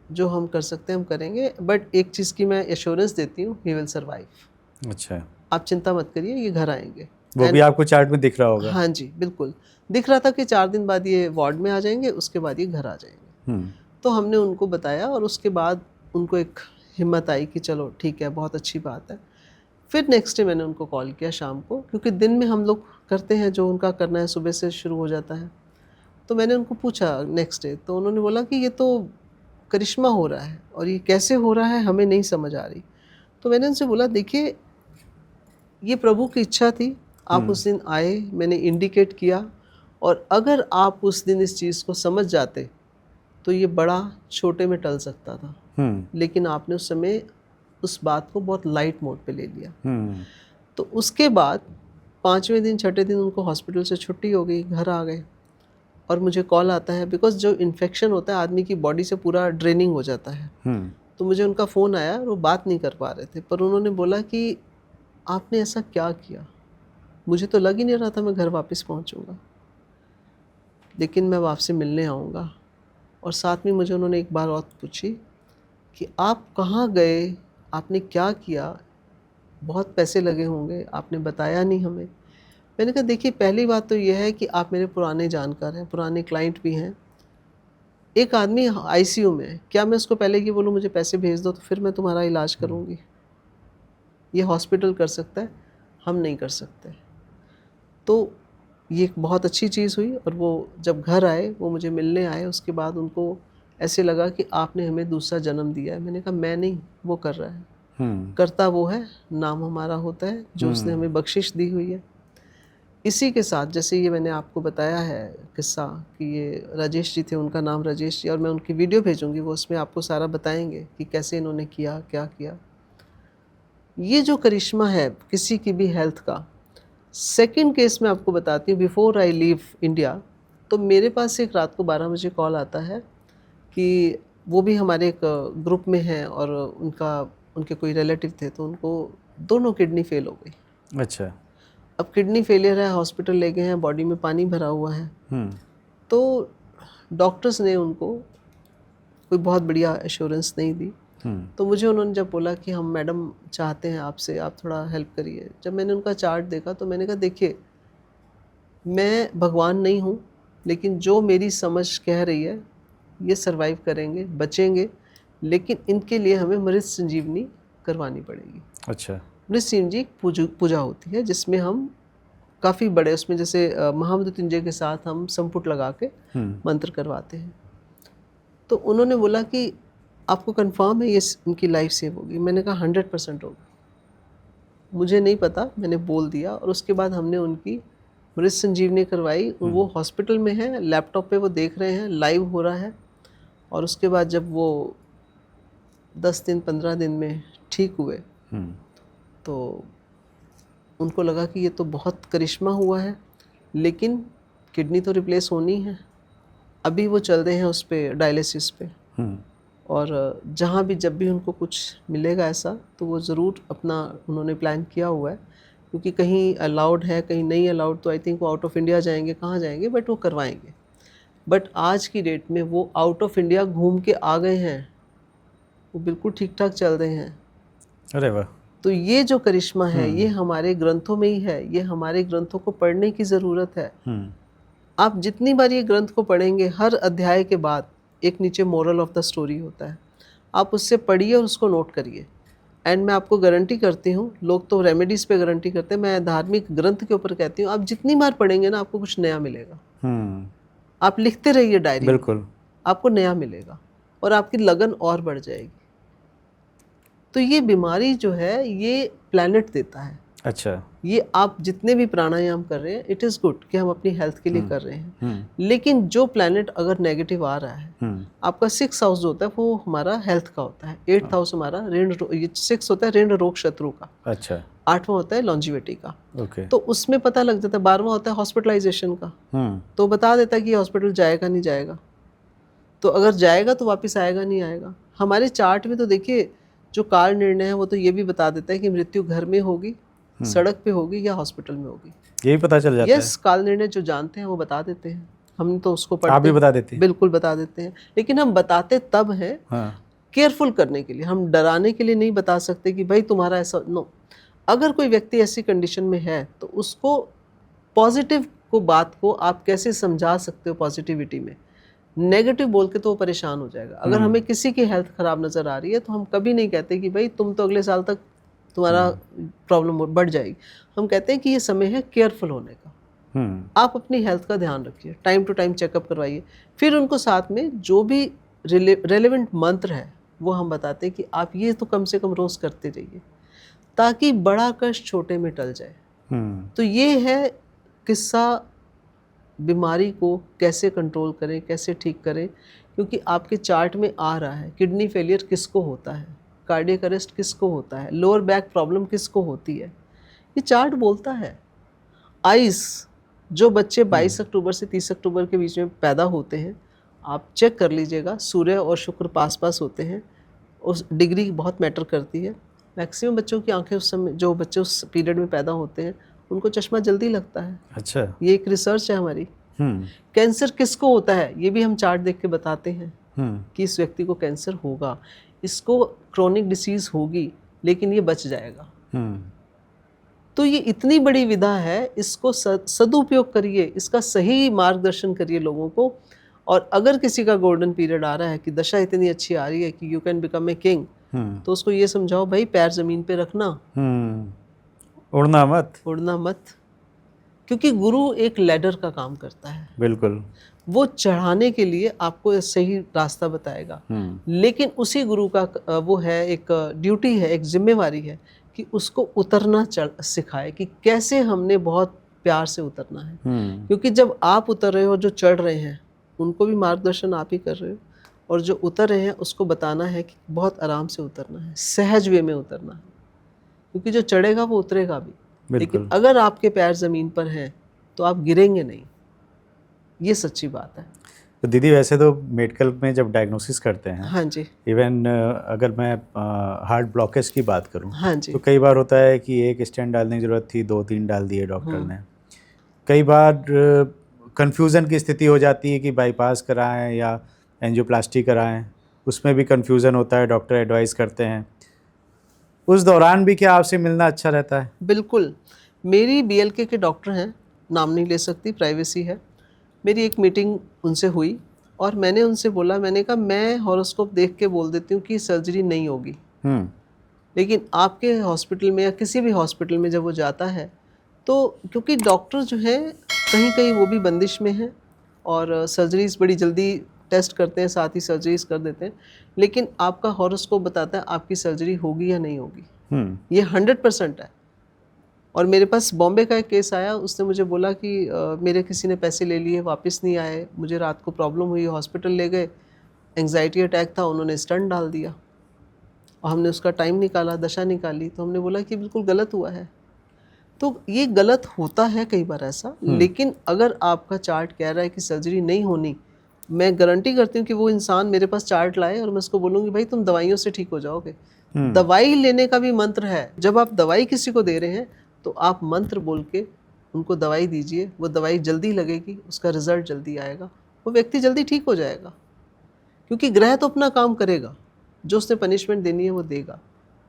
जो हम कर सकते हैं हम करेंगे, बट एक चीज़ की मैं एश्योरेंस देती हूँ, ही विल सर्वाइव। अच्छा। आप चिंता मत करिए, ये घर आएंगे। वो भी आपको चार्ट में दिख रहा होगा? हाँ जी बिल्कुल दिख रहा था कि 4 दिन बाद ये वार्ड में आ जाएंगे, उसके बाद ये घर आ जाएंगे। तो हमने उनको बताया, और उसके बाद उनको एक हिम्मत आई कि चलो ठीक है, बहुत अच्छी बात है। फिर नेक्स्ट डे मैंने उनको कॉल किया शाम को, क्योंकि दिन में हम लोग करते हैं जो उनका करना है, सुबह से शुरू हो जाता है। तो मैंने उनको पूछा नेक्स्ट डे, तो उन्होंने बोला कि ये तो करिश्मा हो रहा है, और ये कैसे हो रहा है हमें नहीं समझ आ रही। तो मैंने उनसे बोला देखिए ये प्रभु की इच्छा थी, आप उस दिन आए, मैंने इंडिकेट किया, और अगर आप उस दिन इस चीज़ को समझ जाते तो ये बड़ा छोटे में टल सकता था, लेकिन आपने उस समय उस बात को बहुत लाइट मोड पे ले लिया। तो उसके बाद 5वें दिन 6ठे दिन उनको हॉस्पिटल से छुट्टी हो गई, घर आ गए, और मुझे कॉल आता है, बिकॉज जो इन्फेक्शन होता है आदमी की बॉडी से पूरा ड्रेनिंग हो जाता है। तो मुझे उनका फ़ोन आया और वो बात नहीं कर पा रहे थे, पर उन्होंने बोला कि आपने ऐसा क्या किया, मुझे तो लग ही नहीं रहा था मैं घर वापस पहुंचूंगा, लेकिन मैं अब आपसे मिलने आऊँगा। और साथ में मुझे उन्होंने एक बार और पूछी कि आप कहाँ गए, आपने क्या किया, बहुत पैसे लगे होंगे, आपने बताया नहीं हमें। मैंने कहा देखिए, पहली बात तो यह है कि आप मेरे पुराने जानकार हैं, पुराने क्लाइंट भी हैं। एक आदमी आईसीयू में है, क्या मैं उसको पहले ये बोलूँ मुझे पैसे भेज दो तो फिर मैं तुम्हारा इलाज करूँगी? ये हॉस्पिटल कर सकता है, हम नहीं कर सकते। तो ये एक बहुत अच्छी चीज़ हुई। और वो जब घर आए, वो मुझे मिलने आए, उसके बाद उनको ऐसे लगा कि आपने हमें दूसरा जन्म दिया है। मैंने कहा मैं नहीं, वो कर रहा है। करता वो है, नाम हमारा होता है, जो उसने हमें बख्शिश दी हुई है। इसी के साथ, जैसे ये मैंने आपको बताया है किस्सा कि ये राजेश जी थे, उनका नाम राजेश जी, और मैं उनकी वीडियो भेजूंगी, वो उसमें आपको सारा बताएंगे कि कैसे इन्होंने किया, क्या किया। ये जो करिश्मा है किसी की भी हेल्थ का। सेकंड केस में आपको बताती हूँ, बिफोर आई लीव इंडिया, तो मेरे पास एक रात को 12 बजे कॉल आता है कि वो भी हमारे एक ग्रुप में हैं और उनके कोई रिलेटिव थे, तो उनको दोनों किडनी फेल हो गई। अच्छा। अब किडनी फेलियर है, हॉस्पिटल ले गए हैं, बॉडी में पानी भरा हुआ है। तो डॉक्टर्स ने उनको कोई बहुत बढ़िया एश्योरेंस नहीं दी। तो मुझे उन्होंने जब बोला कि हम मैडम चाहते हैं आपसे, आप थोड़ा हेल्प करिए। जब मैंने उनका चार्ट देखा तो मैंने कहा देखिए, मैं भगवान नहीं हूँ, लेकिन जो मेरी समझ कह रही है ये सरवाइव करेंगे, बचेंगे, लेकिन इनके लिए हमें मृत संजीवनी करवानी पड़ेगी। अच्छा। मृत संजीवनी पूजा होती है, जिसमें हम काफ़ी बड़े, उसमें जैसे महामृत्युंजय के साथ हम संपुट लगा के मंत्र करवाते हैं। तो उन्होंने बोला कि आपको कंफर्म है ये इनकी लाइफ सेव होगी? मैंने कहा 100% होगी। मुझे नहीं पता, मैंने बोल दिया। और उसके बाद हमने उनकी मृत संजीवनी करवाई। वो हॉस्पिटल में है, लैपटॉप पे वो देख रहे हैं, लाइव हो रहा है। और उसके बाद जब वो 10 दिन 15 दिन में ठीक हुए, तो उनको लगा कि ये तो बहुत करिश्मा हुआ है, लेकिन किडनी तो रिप्लेस होनी है। अभी वो चल रहे हैं उस पर, डायलिसिस पे। और जहाँ भी जब भी उनको कुछ मिलेगा ऐसा, तो वो ज़रूर अपना उन्होंने प्लान किया हुआ है, क्योंकि कहीं अलाउड है, कहीं नहीं अलाउड, तो आई थिंक वो आउट ऑफ इंडिया जाएंगे, कहाँ जाएंगे, बट वो करवाएंगे। बट आज की डेट में वो आउट ऑफ इंडिया घूम के आ गए हैं, वो बिल्कुल ठीक ठाक चल रहे हैं। अरे वाह। तो ये जो करिश्मा है, ये हमारे ग्रंथों में ही है। ये हमारे ग्रंथों को पढ़ने की ज़रूरत है। आप जितनी बार ये ग्रंथ को पढ़ेंगे, हर अध्याय के बाद एक नीचे मोरल ऑफ द स्टोरी होता है। आप उससे पढ़िए और उसको नोट करिए। एंड मैं आपको गारंटी करती हूँ, लोग तो रेमेडीज़ पे गारंटी करते हैं, मैं धार्मिक ग्रंथ के ऊपर कहती हूँ, आप जितनी बार पढ़ेंगे ना, आपको कुछ नया मिलेगा। आप लिखते रहिए डायरी, बिल्कुल, आपको नया मिलेगा और आपकी लगन और बढ़ जाएगी। तो ये बीमारी जो है, ये प्लैनेट देता है। अच्छा। ये आप जितने भी प्राणायाम कर रहे हैं, इट इज़ गुड कि हम अपनी हेल्थ के लिए कर रहे हैं, लेकिन जो प्लैनेट अगर नेगेटिव आ रहा है, आपका 6 हाउस जो होता है वो हमारा हेल्थ का होता है, 8th हाउस हमारा ऋण, 6 होता है ऋण रोग शत्रु का। अच्छा। 8वां होता है लॉन्जिविटी का। ओके। तो उसमें पता लग जाता है। 12वां होता है हॉस्पिटलाइजेशन का। तो बता देता है कि हॉस्पिटल जाएगा नहीं जाएगा। तो अगर जाएगा तो वापस आएगा नहीं आएगा। हमारे चार्ट में तो देखिए, जो काल निर्णय है वो तो ये भी बता देता है कि मृत्यु घर में होगी, सड़क पे होगी या हॉस्पिटल में होगी। ये भी पता चल जाता है। यस, काल निर्णय जो जानते हैं वो बता देते हैं। हम तो उसको पढ़ते, आप भी बता देते हैं? बिल्कुल बता देते हैं, लेकिन हम बताते तब हैं केयरफुल करने के लिए। हम डराने के लिए नहीं बता सकते कि भाई तुम्हारा ऐसा, नो। अगर कोई व्यक्ति ऐसी कंडीशन में है तो उसको पॉजिटिव को, बात को आप कैसे समझा सकते हो पॉजिटिविटी में। नेगेटिव बोल के तो वो परेशान हो जाएगा। अगर हमें किसी की हेल्थ खराब नज़र आ रही है तो हम कभी नहीं कहते कि भाई तुम तो अगले साल तक तुम्हारा प्रॉब्लम बढ़ जाएगी। हम कहते हैं कि ये समय है केयरफुल होने का। आप अपनी हेल्थ का ध्यान रखिए, टाइम टू टाइम चेकअप करवाइए। फिर उनको साथ में जो भी रेलेवेंट मंत्र है वो हम बताते हैं कि आप ये तो कम से कम रोज़ करते रहिए, ताकि बड़ा कष्ट छोटे में टल जाए। तो ये है किस्सा, बीमारी को कैसे कंट्रोल करें, कैसे ठीक करें। क्योंकि आपके चार्ट में आ रहा है किडनी फेलियर किसको होता है, कार्डियक अरेस्ट किसको होता है, लोअर बैक प्रॉब्लम किसको होती है, ये चार्ट बोलता है। आइज़, जो बच्चे 22 अक्टूबर से 30 अक्टूबर के बीच में पैदा होते हैं, आप चेक कर लीजिएगा, सूर्य और शुक्र पास पास होते हैं, उस डिग्री बहुत मैटर करती है। मैक्सिमम बच्चों की आंखें उस समय, जो बच्चे उस पीरियड में पैदा होते हैं, उनको चश्मा जल्दी लगता है। अच्छा। ये एक रिसर्च है हमारी। कैंसर किसको होता है ये भी हम चार्ट देख के बताते हैं कि इस व्यक्ति को कैंसर होगा, इसको क्रोनिक डिसीज होगी, लेकिन ये बच जाएगा। तो ये इतनी बड़ी विधा है, इसको सदुपयोग करिए, इसका सही मार्गदर्शन करिए लोगों को। और अगर किसी का गोल्डन पीरियड आ रहा है कि दशा इतनी अच्छी आ रही है कि you can become a king, तो उसको ये समझाओ भाई पैर जमीन पे रखना, उड़ना मत, उड़ना मत, क्योंकि गुरु एक लैडर का काम करता है। बिल्कुल। वो चढ़ाने के लिए आपको सही रास्ता बताएगा, लेकिन उसी गुरु का वो है, एक ड्यूटी है, एक जिम्मेवारी है कि उसको उतरना सिखाए कि कैसे हमने बहुत प्यार से उतरना है। क्योंकि जब आप उतर रहे हो, जो चढ़ रहे हैं उनको भी मार्गदर्शन आप ही कर रहे हो, और जो उतर रहे हैं उसको बताना है कि बहुत आराम से उतरना है, सहज वे में उतरना है। क्योंकि जो चढ़ेगा वो उतरेगा भी, लेकिन अगर आपके पैर ज़मीन पर हैं तो आप गिरेंगे नहीं। ये सच्ची बात है। तो दीदी वैसे तो मेडिकल में जब डायग्नोसिस करते हैं, हाँ जी, इवन अगर मैं हार्ट ब्लॉकेज की बात करूं, हाँ जी, तो कई बार होता है कि एक स्टेंट डालने की ज़रूरत थी, 2-3 डाल दिए डॉक्टर ने। कई बार कंफ्यूजन की स्थिति हो जाती है कि बाईपास कराएं या एंजियोप्लास्टी कराएं, उसमें भी कंफ्यूजन होता है, डॉक्टर एडवाइस करते हैं। उस दौरान भी क्या आपसे मिलना अच्छा रहता है? बिल्कुल। मेरी BLK के डॉक्टर हैं, नाम नहीं ले सकती, प्राइवेसी है। मेरी एक मीटिंग उनसे हुई और मैंने उनसे बोला, मैंने कहा मैं हॉरोस्कोप देख के बोल देती हूँ कि सर्जरी नहीं होगी, लेकिन आपके हॉस्पिटल में या किसी भी हॉस्पिटल में जब वो जाता है, तो क्योंकि डॉक्टर जो है कहीं कहीं वो भी बंदिश में हैं और सर्जरीज बड़ी जल्दी टेस्ट करते हैं, साथ ही सर्जरीज कर देते हैं, लेकिन आपका हॉरोस्कोप बताता है आपकी सर्जरी होगी या नहीं होगी। ये 100% है। और मेरे पास बॉम्बे का एक केस आया, उसने मुझे बोला कि मेरे किसी ने पैसे ले लिए, वापस नहीं आए, मुझे रात को प्रॉब्लम हुई, हॉस्पिटल ले गए, एंग्जाइटी अटैक था, उन्होंने स्टंट डाल दिया और हमने उसका टाइम निकाला, दशा निकाली, तो हमने बोला कि बिल्कुल गलत हुआ है। तो ये गलत होता है कई बार ऐसा, लेकिन अगर आपका चार्ट कह रहा है कि सर्जरी नहीं होनी, मैं गारंटी करती हूँ कि वो इंसान मेरे पास चार्ट लाए और मैं उसको बोलूँगी भाई तुम दवाइयों से ठीक हो जाओगे। दवाई लेने का भी मंत्र है। जब आप दवाई किसी को दे रहे हैं तो आप मंत्र बोल के उनको दवाई दीजिए, वो दवाई जल्दी लगेगी, उसका रिजल्ट जल्दी आएगा, वो व्यक्ति जल्दी ठीक हो जाएगा। क्योंकि ग्रह तो अपना काम करेगा, जो उसने पनिशमेंट देनी है वो देगा,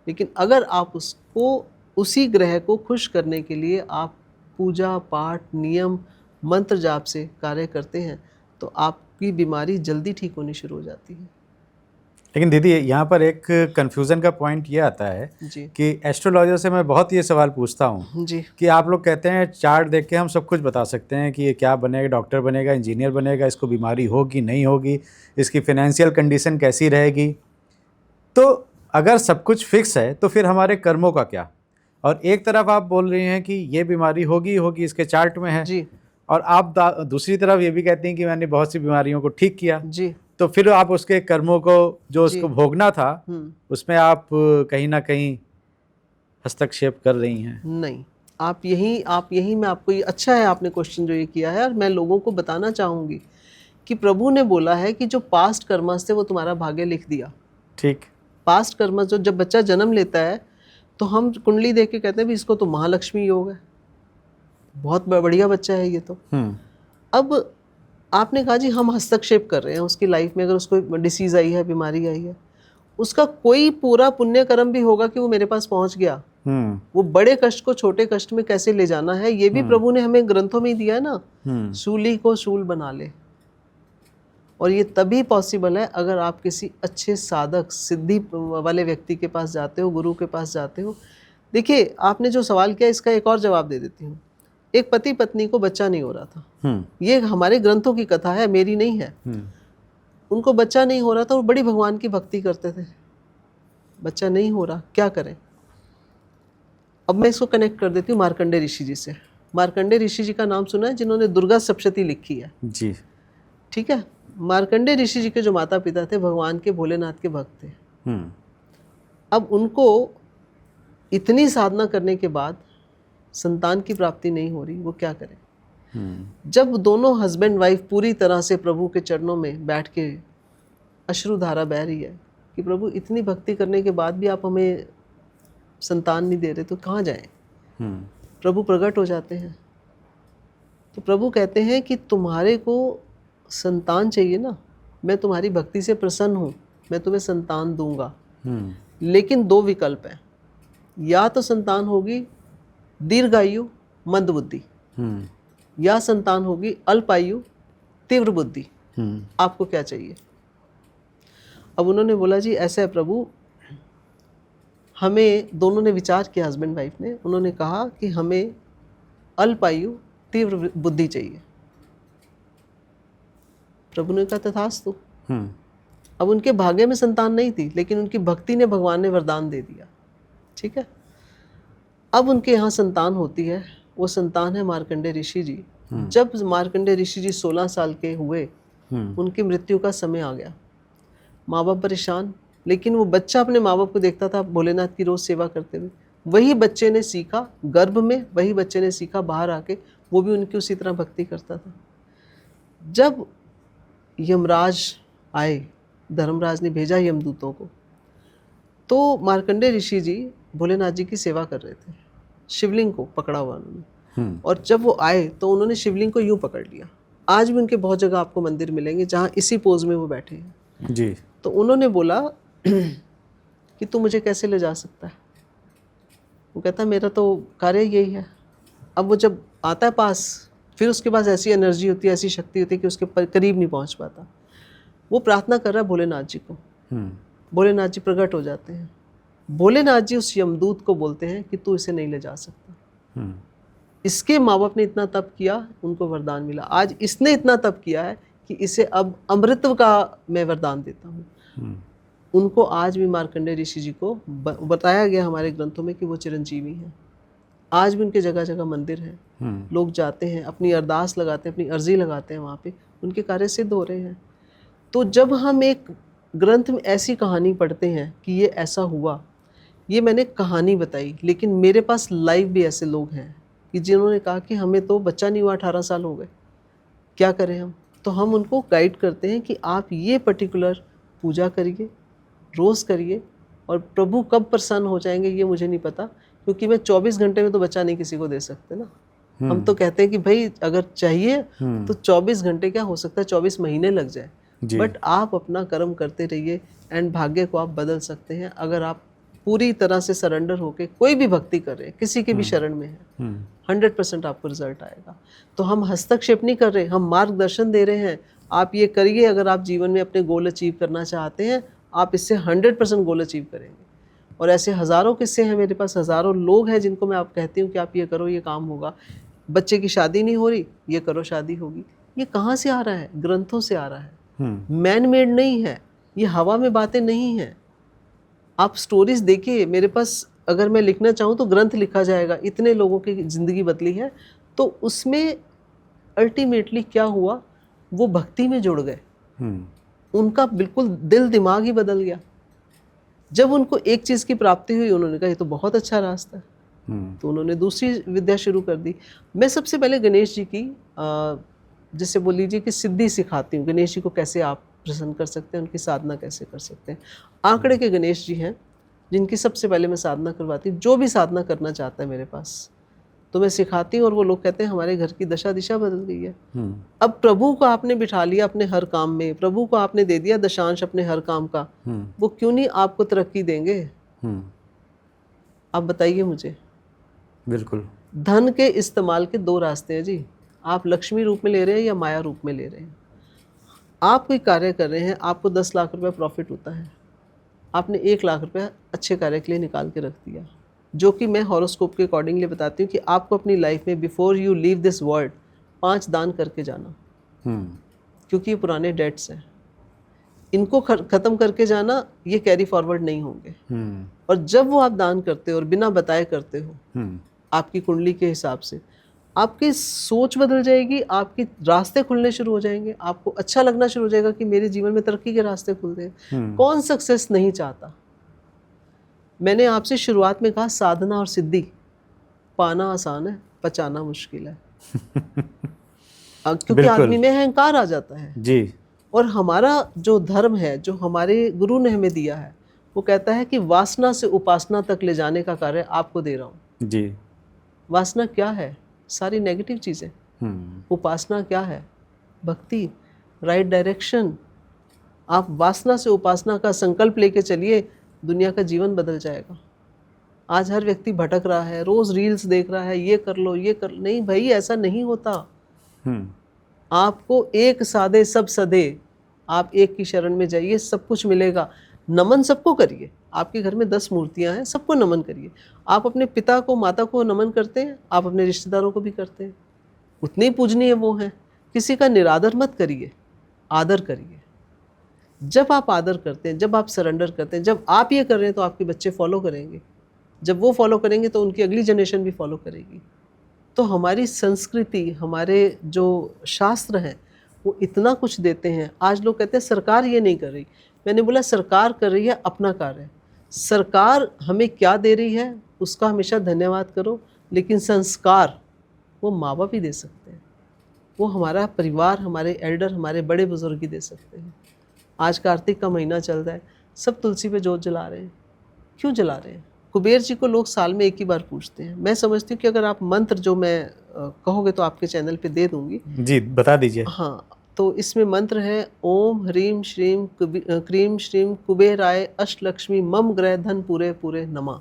लेकिन अगर आप उसको, उसी ग्रह को खुश करने के लिए आप पूजा पाठ, नियम, मंत्र जाप से कार्य करते हैं, तो आपकी बीमारी जल्दी ठीक होनी शुरू हो जाती है। लेकिन दीदी यहाँ पर एक कंफ्यूजन का पॉइंट ये आता है जी कि एस्ट्रोलॉजर से मैं बहुत ये सवाल पूछता हूँ जी कि आप लोग कहते हैं चार्ट देख के हम सब कुछ बता सकते हैं कि ये क्या बनेगा, डॉक्टर बनेगा, इंजीनियर बनेगा, इसको बीमारी होगी नहीं होगी, इसकी फाइनेंशियल कंडीशन कैसी रहेगी। तो अगर सब कुछ फिक्स है तो फिर हमारे कर्मों का क्या? और एक तरफ आप बोल रही हैं कि ये बीमारी होगी होगी, इसके चार्ट में है जी और आप दूसरी तरफ ये भी कहती हैं कि मैंने बहुत सी बीमारियों को ठीक किया, जी तो फिर आप उसके कर्मों को जो उसको भोगना था उसमें आप कहीं ना कहीं हस्तक्षेप कर रही हैं। नहीं, आप यही मैं आपको, ये अच्छा है आपने क्वेश्चन जो ये किया है, और मैं लोगों को बताना चाहूँगी कि प्रभु ने बोला है कि जो पास्ट कर्मस थे वो तुम्हारा भाग्य लिख दिया। ठीक। पास्ट कर्मस, जो जब बच्चा जन्म लेता है तो हम कुंडली देख के कहते हैं भी इसको तो महालक्ष्मी योग है, बहुत बढ़िया बच्चा है ये तो। अब आपने कहा जी हम हस्तक्षेप कर रहे हैं उसकी लाइफ में, अगर उसको डिसीज़ आई है, बीमारी आई है, उसका कोई पूरा पुण्य कर्म भी होगा कि वो मेरे पास पहुंच गया। वो बड़े कष्ट को छोटे कष्ट में कैसे ले जाना है, ये भी प्रभु ने हमें ग्रंथों में ही दिया है ना। शूली को शूल बना ले, और ये तभी पॉसिबल है अगर आप किसी अच्छे साधक, सिद्धि वाले व्यक्ति के पास जाते हो, गुरु के पास जाते हो। देखिए आपने जो सवाल किया इसका एक और जवाब दे देती हूँ। एक पति पत्नी को बच्चा नहीं हो रहा था, ये हमारे ग्रंथों की कथा है, मेरी नहीं है। उनको बच्चा नहीं हो रहा था, वो बड़ी भगवान की भक्ति करते थे, बच्चा नहीं हो रहा, क्या करें। अब मैं इसको कनेक्ट कर देती हूँ मार्कंडे ऋषि जी से। मार्कंडे ऋषि जी का नाम सुना है, जिन्होंने दुर्गा सप्तशती लिखी है जी। ठीक है। मार्कंडे ऋषि जी के जो माता पिता थे भगवान के भोलेनाथ के भक्त थे। अब उनको इतनी साधना करने के बाद संतान की प्राप्ति नहीं हो रही, वो क्या करें। जब दोनों हस्बैंड वाइफ पूरी तरह से प्रभु के चरणों में बैठ के अश्रुधारा बह रही है कि प्रभु इतनी भक्ति करने के बाद भी आप हमें संतान नहीं दे रहे, तो कहाँ जाएं? प्रभु प्रकट हो जाते हैं। तो प्रभु कहते हैं कि तुम्हारे को संतान चाहिए ना, मैं तुम्हारी भक्ति से प्रसन्न हूँ, मैं तुम्हें संतान दूंगा। लेकिन 2 विकल्प हैं, या तो संतान होगी दीर्घायु मंदबुद्धि, या संतान होगी अल्पायु तीव्र बुद्धि। आपको क्या चाहिए? अब उन्होंने बोला जी ऐसा है प्रभु, हमें, दोनों ने विचार किया, हस्बैंड वाइफ ने, उन्होंने कहा कि हमें अल्पायु तीव्र बुद्धि चाहिए। प्रभु ने कहा तथास्तु। अब उनके भाग्य में संतान नहीं थी, लेकिन उनकी भक्ति ने, भगवान ने वरदान दे दिया। ठीक है, अब उनके यहाँ संतान होती है। वो संतान है मार्कंडेय ऋषि जी। जब मार्कंडेय ऋषि जी 16 साल के हुए, उनकी मृत्यु का समय आ गया। माँ बाप परेशान, लेकिन वो बच्चा अपने माँ बाप को देखता था भोलेनाथ की रोज सेवा करते हुए। वही बच्चे ने सीखा गर्भ में, वही बच्चे ने सीखा बाहर आके, वो भी उनकी उसी तरह भक्ति करता था। जब यमराज आए, धर्मराज ने भेजा यमदूतों को, तो मार्कंडेय ऋषि जी भोलेनाथ जी की सेवा कर रहे थे। शिवलिंग को पकड़ा हुआ उन्होंने, और जब वो आए तो उन्होंने शिवलिंग को यूं पकड़ लिया। आज भी उनके बहुत जगह आपको मंदिर मिलेंगे जहाँ इसी पोज में वो बैठे हैं जी। तो उन्होंने बोला कि तू मुझे कैसे ले जा सकता है? वो कहता मेरा तो कार्य यही है। अब वो जब आता है पास, फिर उसके पास ऐसी एनर्जी होती है, ऐसी शक्ति होती है कि उसके करीब नहीं पहुंच पाता। वो प्रार्थना कर रहा है भोलेनाथ जी को। भोलेनाथ जी प्रकट हो जाते हैं। भोलेनाथ जी उस यमदूत को बोलते हैं कि तू इसे नहीं ले जा सकता। इसके माँ बाप ने इतना तप किया, उनको वरदान मिला। आज इसने इतना तप किया है कि इसे अब अमृतत्व का मैं वरदान देता हूँ। उनको आज भी मार्कंडेय ऋषि जी को बताया गया हमारे ग्रंथों में कि वो चिरंजीवी हैं। आज भी उनके जगह जगह मंदिर हैं। लोग जाते हैं, अपनी अरदास लगाते हैं, अपनी अर्जी लगाते हैं, वहाँ पे उनके कार्य सिद्ध हो रहे हैं। तो जब हम एक ग्रंथ में ऐसी कहानी पढ़ते हैं कि ये ऐसा हुआ, ये मैंने कहानी बताई, लेकिन मेरे पास लाइव भी ऐसे लोग हैं कि जिन्होंने कहा कि हमें तो बच्चा नहीं हुआ, 18 साल हो गए, क्या करें हम? तो हम उनको गाइड करते हैं कि आप ये पर्टिकुलर पूजा करिए, रोज़ करिए, और प्रभु कब प्रसन्न हो जाएंगे ये मुझे नहीं पता, क्योंकि मैं 24 घंटे में तो बच्चा नहीं किसी को दे सकते ना। हम तो कहते हैं कि भाई अगर चाहिए तो 24 घंटे क्या हो सकता है, 24 महीने लग जाए। बट आप अपना कर्म करते रहिए एंड भाग्य को आप बदल सकते हैं। अगर आप पूरी तरह से सरेंडर होके कोई भी भक्ति कर रहे हैं, किसी के भी शरण में है, 100% आपको रिजल्ट आएगा। तो हम हस्तक्षेप नहीं कर रहे, हम मार्गदर्शन दे रहे हैं। आप ये करिए, अगर आप जीवन में अपने गोल अचीव करना चाहते हैं, आप इससे 100% गोल अचीव करेंगे। और ऐसे हज़ारों किस्से हैं मेरे पास, हज़ारों लोग हैं जिनको मैं आप कहती हूँ कि आप ये करो, ये काम होगा। बच्चे की शादी नहीं हो रही, ये करो, शादी होगी। ये कहाँ से आ रहा है? ग्रंथों से आ रहा है, मैन मेड नहीं है, ये हवा में बातें नहीं हैं। आप स्टोरीज देखिए, मेरे पास अगर मैं लिखना चाहूँ तो ग्रंथ लिखा जाएगा, इतने लोगों की ज़िंदगी बदली है। तो उसमें अल्टीमेटली क्या हुआ, वो भक्ति में जुड़ गए, उनका बिल्कुल दिल दिमाग ही बदल गया। जब उनको एक चीज़ की प्राप्ति हुई, उन्होंने कहा ये तो बहुत अच्छा रास्ता है, तो उन्होंने दूसरी विद्या शुरू कर दी। मैं सबसे पहले गणेश जी की जैसे बोल लीजिए कि सिद्धि सिखाती हूँ, गणेश जी को कैसे आप प्रसन्न कर सकते हैं, उनकी साधना कैसे कर सकते हैं। आंकड़े के गणेश जी हैं जिनकी सबसे पहले मैं साधना करवाती हूँ। जो भी साधना करना चाहता है मेरे पास, तो मैं सिखाती हूँ, और वो लोग कहते हैं हमारे घर की दशा दिशा बदल गई है। अब प्रभु को आपने बिठा लिया अपने हर काम में, प्रभु को आपने दे दिया दशांश अपने हर काम का, वो क्यों नहीं आपको तरक्की देंगे? आप बताइए मुझे। बिल्कुल। धन के इस्तेमाल के 2 रास्ते हैं जी, आप लक्ष्मी रूप में ले रहे हैं या माया रूप में ले रहे हैं। आप कोई कार्य कर रहे हैं, आपको 10 लाख रुपया प्रॉफिट होता है, आपने 1 लाख रुपया अच्छे कार्य के लिए निकाल के रख दिया, जो कि मैं हॉरोस्कोप के अकॉर्डिंगली बताती हूँ कि आपको अपनी लाइफ में before you leave this world 5 दान करके जाना, क्योंकि ये पुराने डेट्स हैं, इनको ख़त्म करके जाना, ये कैरी फॉरवर्ड नहीं होंगे। और जब वो आप दान करते हो और बिना बताए करते हो, आपकी कुंडली के हिसाब से, आपकी सोच बदल जाएगी, आपके रास्ते खुलने शुरू हो जाएंगे, आपको अच्छा लगना शुरू हो जाएगा कि मेरे जीवन में तरक्की के रास्ते खुलते हैं। कौन सक्सेस नहीं चाहता? मैंने आपसे शुरुआत में कहा साधना और सिद्धि पाना आसान है, पचाना मुश्किल है। क्योंकि बिल्कुल। आदमी में अहंकार आ जाता है। जी। और हमारा जो धर्म है, जो हमारे गुरु ने हमें दिया है, वो कहता है कि वासना से उपासना तक ले जाने का कार्य आपको दे रहा हूँ। जी। वासना क्या है? सारी नेगेटिव चीज़ें। हम्म। उपासना क्या है? भक्ति, राइट डायरेक्शन। आप वासना से उपासना का संकल्प लेके चलिए, दुनिया का जीवन बदल जाएगा। आज हर व्यक्ति भटक रहा है, रोज रील्स देख रहा है, ये कर लो, ये कर लो। नहीं भाई, ऐसा नहीं होता। हम्म। आपको एक साधे सब सधे, आप एक की शरण में जाइए, सब कुछ मिलेगा। नमन सबको करिए। आपके घर में 10 मूर्तियां हैं, सबको नमन करिए। आप अपने पिता को, माता को नमन करते हैं, आप अपने रिश्तेदारों को भी करते हैं, उतने ही पूजनीय वो हैं। किसी का निरादर मत करिए, आदर करिए। जब आप आदर करते हैं, जब आप सरेंडर करते हैं, जब आप ये कर रहे हैं, तो आपके बच्चे फॉलो करेंगे। जब वो फॉलो करेंगे तो उनकी अगली जनरेशन भी फॉलो करेगी। तो हमारी संस्कृति, हमारे जो शास्त्र हैं, वो इतना कुछ देते हैं। आज लोग कहते हैं सरकार ये नहीं कर रही। मैंने बोला सरकार कर रही है अपना कार्य। सरकार हमें क्या दे रही है उसका हमेशा धन्यवाद करो, लेकिन संस्कार वो माँ बाप ही दे सकते हैं, वो हमारा परिवार, हमारे एल्डर, हमारे बड़े बुजुर्ग ही दे सकते हैं। आज कार्तिक का महीना चल रहा है, सब तुलसी पे जोत जला रहे हैं। क्यों जला रहे हैं? कुबेर जी को लोग साल में एक ही बार पूछते हैं। मैं समझती हूँ कि अगर आप मंत्र जो मैं कहोगे तो आपके चैनल पे दे दूंगी। जी, बता दीजिए। हाँ, तो इसमें मंत्र है ओम ह्रीम श्रीम क्रीम श्रीम कुबेराय अष्टलक्ष्मी मम ग्रह धन पूरे पूरे नमः।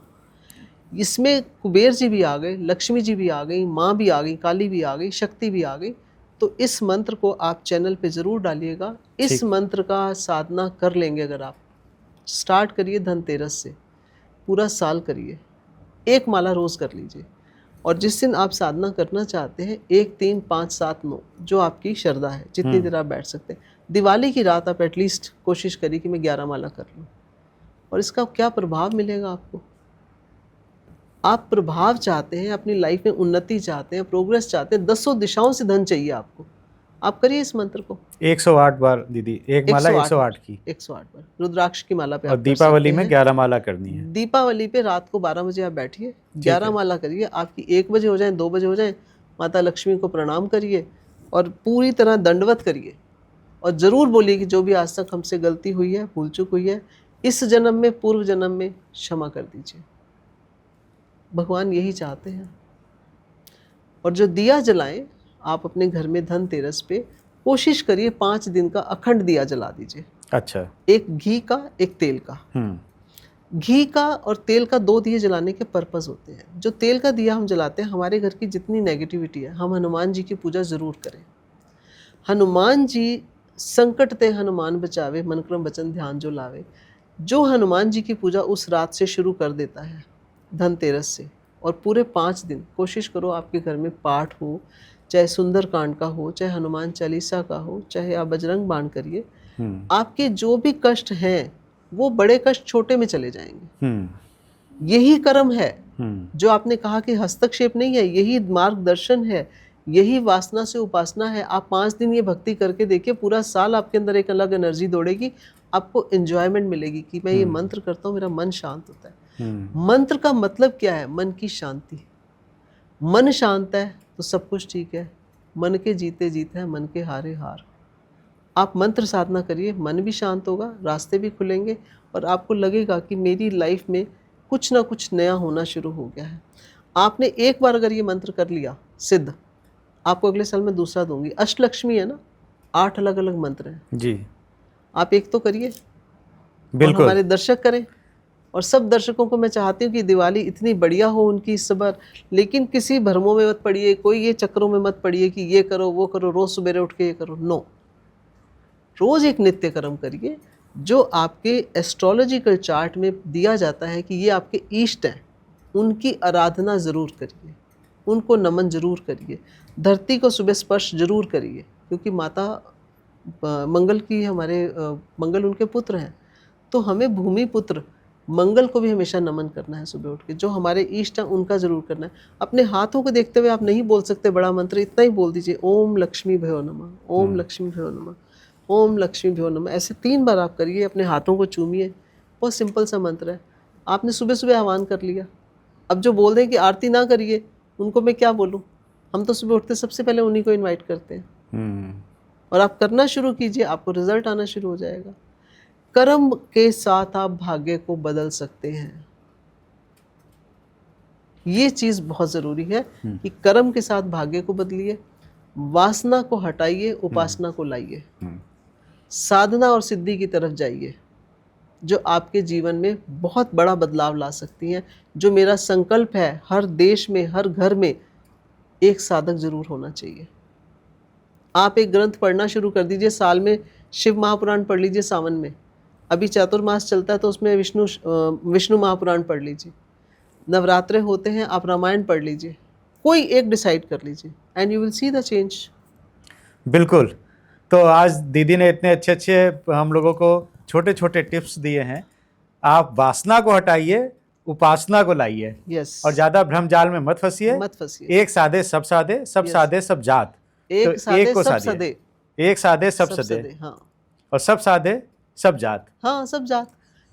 इसमें कुबेर जी भी आ गए, लक्ष्मी जी भी आ गई, माँ भी आ गई, काली भी आ गई, शक्ति भी आ गई। तो इस मंत्र को आप चैनल पे ज़रूर डालिएगा। इस मंत्र का साधना कर लेंगे अगर आप, स्टार्ट करिए धनतेरस से, पूरा साल करिए, एक माला रोज़ कर लीजिए। और जिस दिन आप साधना करना चाहते हैं 1, 3, 5, 7, 9 जो आपकी श्रद्धा है, जितनी देर आप बैठ सकते हैं। दिवाली की रात आप एटलीस्ट कोशिश करिए कि मैं 11 माला कर लूँ। और इसका क्या प्रभाव मिलेगा आपको? आप प्रभाव चाहते हैं, अपनी लाइफ में उन्नति चाहते हैं, प्रोग्रेस चाहते हैं, 10 दिशाओं से धन चाहिए आपको, आप करिए इस मंत्र को 108 बार दीदी, एक माला 108 की, 108 बार रुद्राक्ष की माला पे और आप कर दीपावली सकते में हैं। 11 माला करनी है। दीपावली पे रात को 12 बजे आप बैठिए, 11 माला करिए। आपकी 1 बजे हो जाए, 2 बजे हो जाए, माता लक्ष्मी को प्रणाम करिए और पूरी तरह दंडवत करिए। और ज़रूर बोलिए कि जो भी आज तक हमसे गलती हुई है, भूल चूक हुई है, इस जन्म में, पूर्व जन्म में क्षमा कर दीजिए। भगवान यही चाहते हैं। और जो दिया जलाएं आप अपने घर में धनतेरस पे, कोशिश करिए 5 दिन का अखंड दिया जला दीजिए। अच्छा। एक घी का, एक तेल का। घी का और तेल का 2 दिए जलाने के पर्पस होते हैं। जो तेल का दिया हम जलाते हैं, हमारे घर की जितनी नेगेटिविटी है, हम हनुमान जी की पूजा ज़रूर करें। हनुमान जी संकट ते हनुमान बचावे, मन क्रम वचन ध्यान जो लावे। जो हनुमान जी की पूजा उस रात से शुरू कर देता है, धनतेरस से, और पूरे 5 दिन कोशिश करो आपके घर में पाठ हो, चाहे सुंदरकांड का हो, चाहे हनुमान चालीसा का हो, चाहे आप बजरंग बाण करिए। आपके जो भी कष्ट हैं वो बड़े कष्ट छोटे में चले जाएंगे। यही कर्म है जो आपने कहा कि हस्तक्षेप नहीं है, यही मार्गदर्शन है, यही वासना से उपासना है। आप 5 दिन ये भक्ति करके देखिए, पूरा साल आपके अंदर एक अलग एनर्जी दौड़ेगी, आपको एंजॉयमेंट मिलेगी कि मैं ये मंत्र करता हूँ, मेरा मन शांत होता है। मंत्र का मतलब क्या है? मन की शांति। मन शांत है तो सब कुछ ठीक है। मन के जीते जीत है, मन के हारे हार। आप मंत्र साधना करिए, मन भी शांत होगा, रास्ते भी खुलेंगे और आपको लगेगा कि मेरी लाइफ में कुछ ना कुछ नया होना शुरू हो गया है। आपने एक बार अगर ये मंत्र कर लिया सिद्ध, आपको अगले साल में दूसरा दूंगी। अष्टलक्ष्मी है ना, 8 अलग अलग मंत्र हैं जी। आप एक तो करिए, बिल्कुल। हमारे दर्शक करें। और सब दर्शकों को मैं चाहती हूँ कि दिवाली इतनी बढ़िया हो उनकी इस बार, लेकिन किसी भ्रमों में मत पड़िए, कोई ये चक्रों में मत पड़िए कि ये करो वो करो, रोज़ सवेरे उठ के ये करो। नो, रोज़ एक नित्य कर्म करिए जो आपके एस्ट्रोलॉजिकल चार्ट में दिया जाता है कि ये आपके इष्ट हैं, उनकी आराधना ज़रूर करिए, उनको नमन ज़रूर करिए, धरती को सुबह स्पर्श जरूर करिए, क्योंकि माता मंगल की, हमारे मंगल उनके पुत्र हैं, तो हमें भूमि पुत्र मंगल को भी हमेशा नमन करना है। सुबह उठ के जो हमारे इष्ट हैं उनका ज़रूर करना है। अपने हाथों को देखते हुए आप नहीं बोल सकते बड़ा मंत्र, इतना ही बोल दीजिए, ओम लक्ष्मी भयो नमः, ओम लक्ष्मी भयो नमः, ओम लक्ष्मी भयो नमः। ऐसे 3 बार आप करिए, अपने हाथों को चूमिए। बहुत सिंपल सा मंत्र है, आपने सुबह सुबह आह्वान कर लिया। अब जो बोल दें कि आरती ना करिए, उनको मैं क्या बोलूँ? हम तो सुबह उठते सबसे पहले उन्हीं को इन्वाइट करते हैं। और आप करना शुरू कीजिए, आपको रिजल्ट आना शुरू हो जाएगा। कर्म के साथ आप भाग्य को बदल सकते हैं। ये चीज बहुत जरूरी है कि कर्म के साथ भाग्य को बदलिए, वासना को हटाइए, उपासना को लाइए, साधना और सिद्धि की तरफ जाइए, जो आपके जीवन में बहुत बड़ा बदलाव ला सकती हैं। जो मेरा संकल्प है, हर देश में, हर घर में एक साधक जरूर होना चाहिए। आप एक ग्रंथ पढ़ना शुरू कर दीजिए, साल में शिव महापुराण पढ़ लीजिए, सावन में अभी चातुर्मास चलता है तो उसमें विष्णु महापुराण पढ़ लीजिए, नवरात्रे होते हैं, आप रामायण पढ़ लीजिए, कोई एक डिसाइड कर लीजिए and you will see the change. बिल्कुल। तो आज दीदी ने इतने अच्छे अच्छे हम लोगों को छोटे छोटे टिप्स दिए हैं। आप वासना को हटाइए, उपासना को लाइए, यस, और ज्यादा भ्रमजाल में मत फंसिए। मत फंसिए। एक सादे सब सादे, सब Yes. सादे सब जात। एक तो सादे एक को सब सादिए। सदे, एक सादे सब सब सदे, सदे, हाँ और सब सादे सब जात। हाँ, सब जात।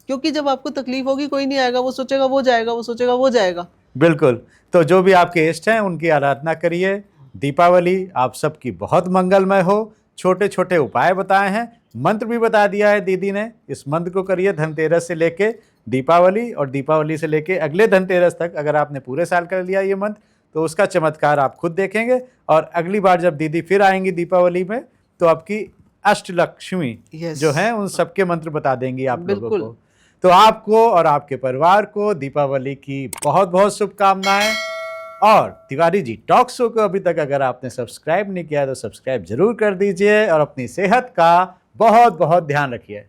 क्योंकि जब आपको तकलीफ होगी, कोई नहीं आएगा, वो सोचेगा वो जाएगा, वो सोचेगा वो जाएगा। बिल्कुल। तो जो भी आपके इष्ट हैं उनकी आराधना करिए। दीपावली आप सबकी बहुत मंगलमय हो। छोटे छोटे उपाय बताए हैं, मंत्र भी बता दिया है दीदी ने। इस मंत्र को करिए धनतेरस से लेके दीपावली, और दीपावली से लेके अगले धनतेरस तक। अगर आपने पूरे साल कर लिया ये मंत्र तो उसका चमत्कार आप खुद देखेंगे। और अगली बार जब दीदी फिर आएंगी दीपावली में तो आपकी अष्टलक्ष्मी Yes. जो हैं उन सबके मंत्र बता देंगी आप लोगों बिल्कुल। को। तो आपको और आपके परिवार को दीपावली की बहुत बहुत शुभकामनाएं। और तिवारी जी टॉक शो को अभी तक अगर आपने सब्सक्राइब नहीं किया तो सब्सक्राइब जरूर कर दीजिए, और अपनी सेहत का बहुत बहुत ध्यान रखिए।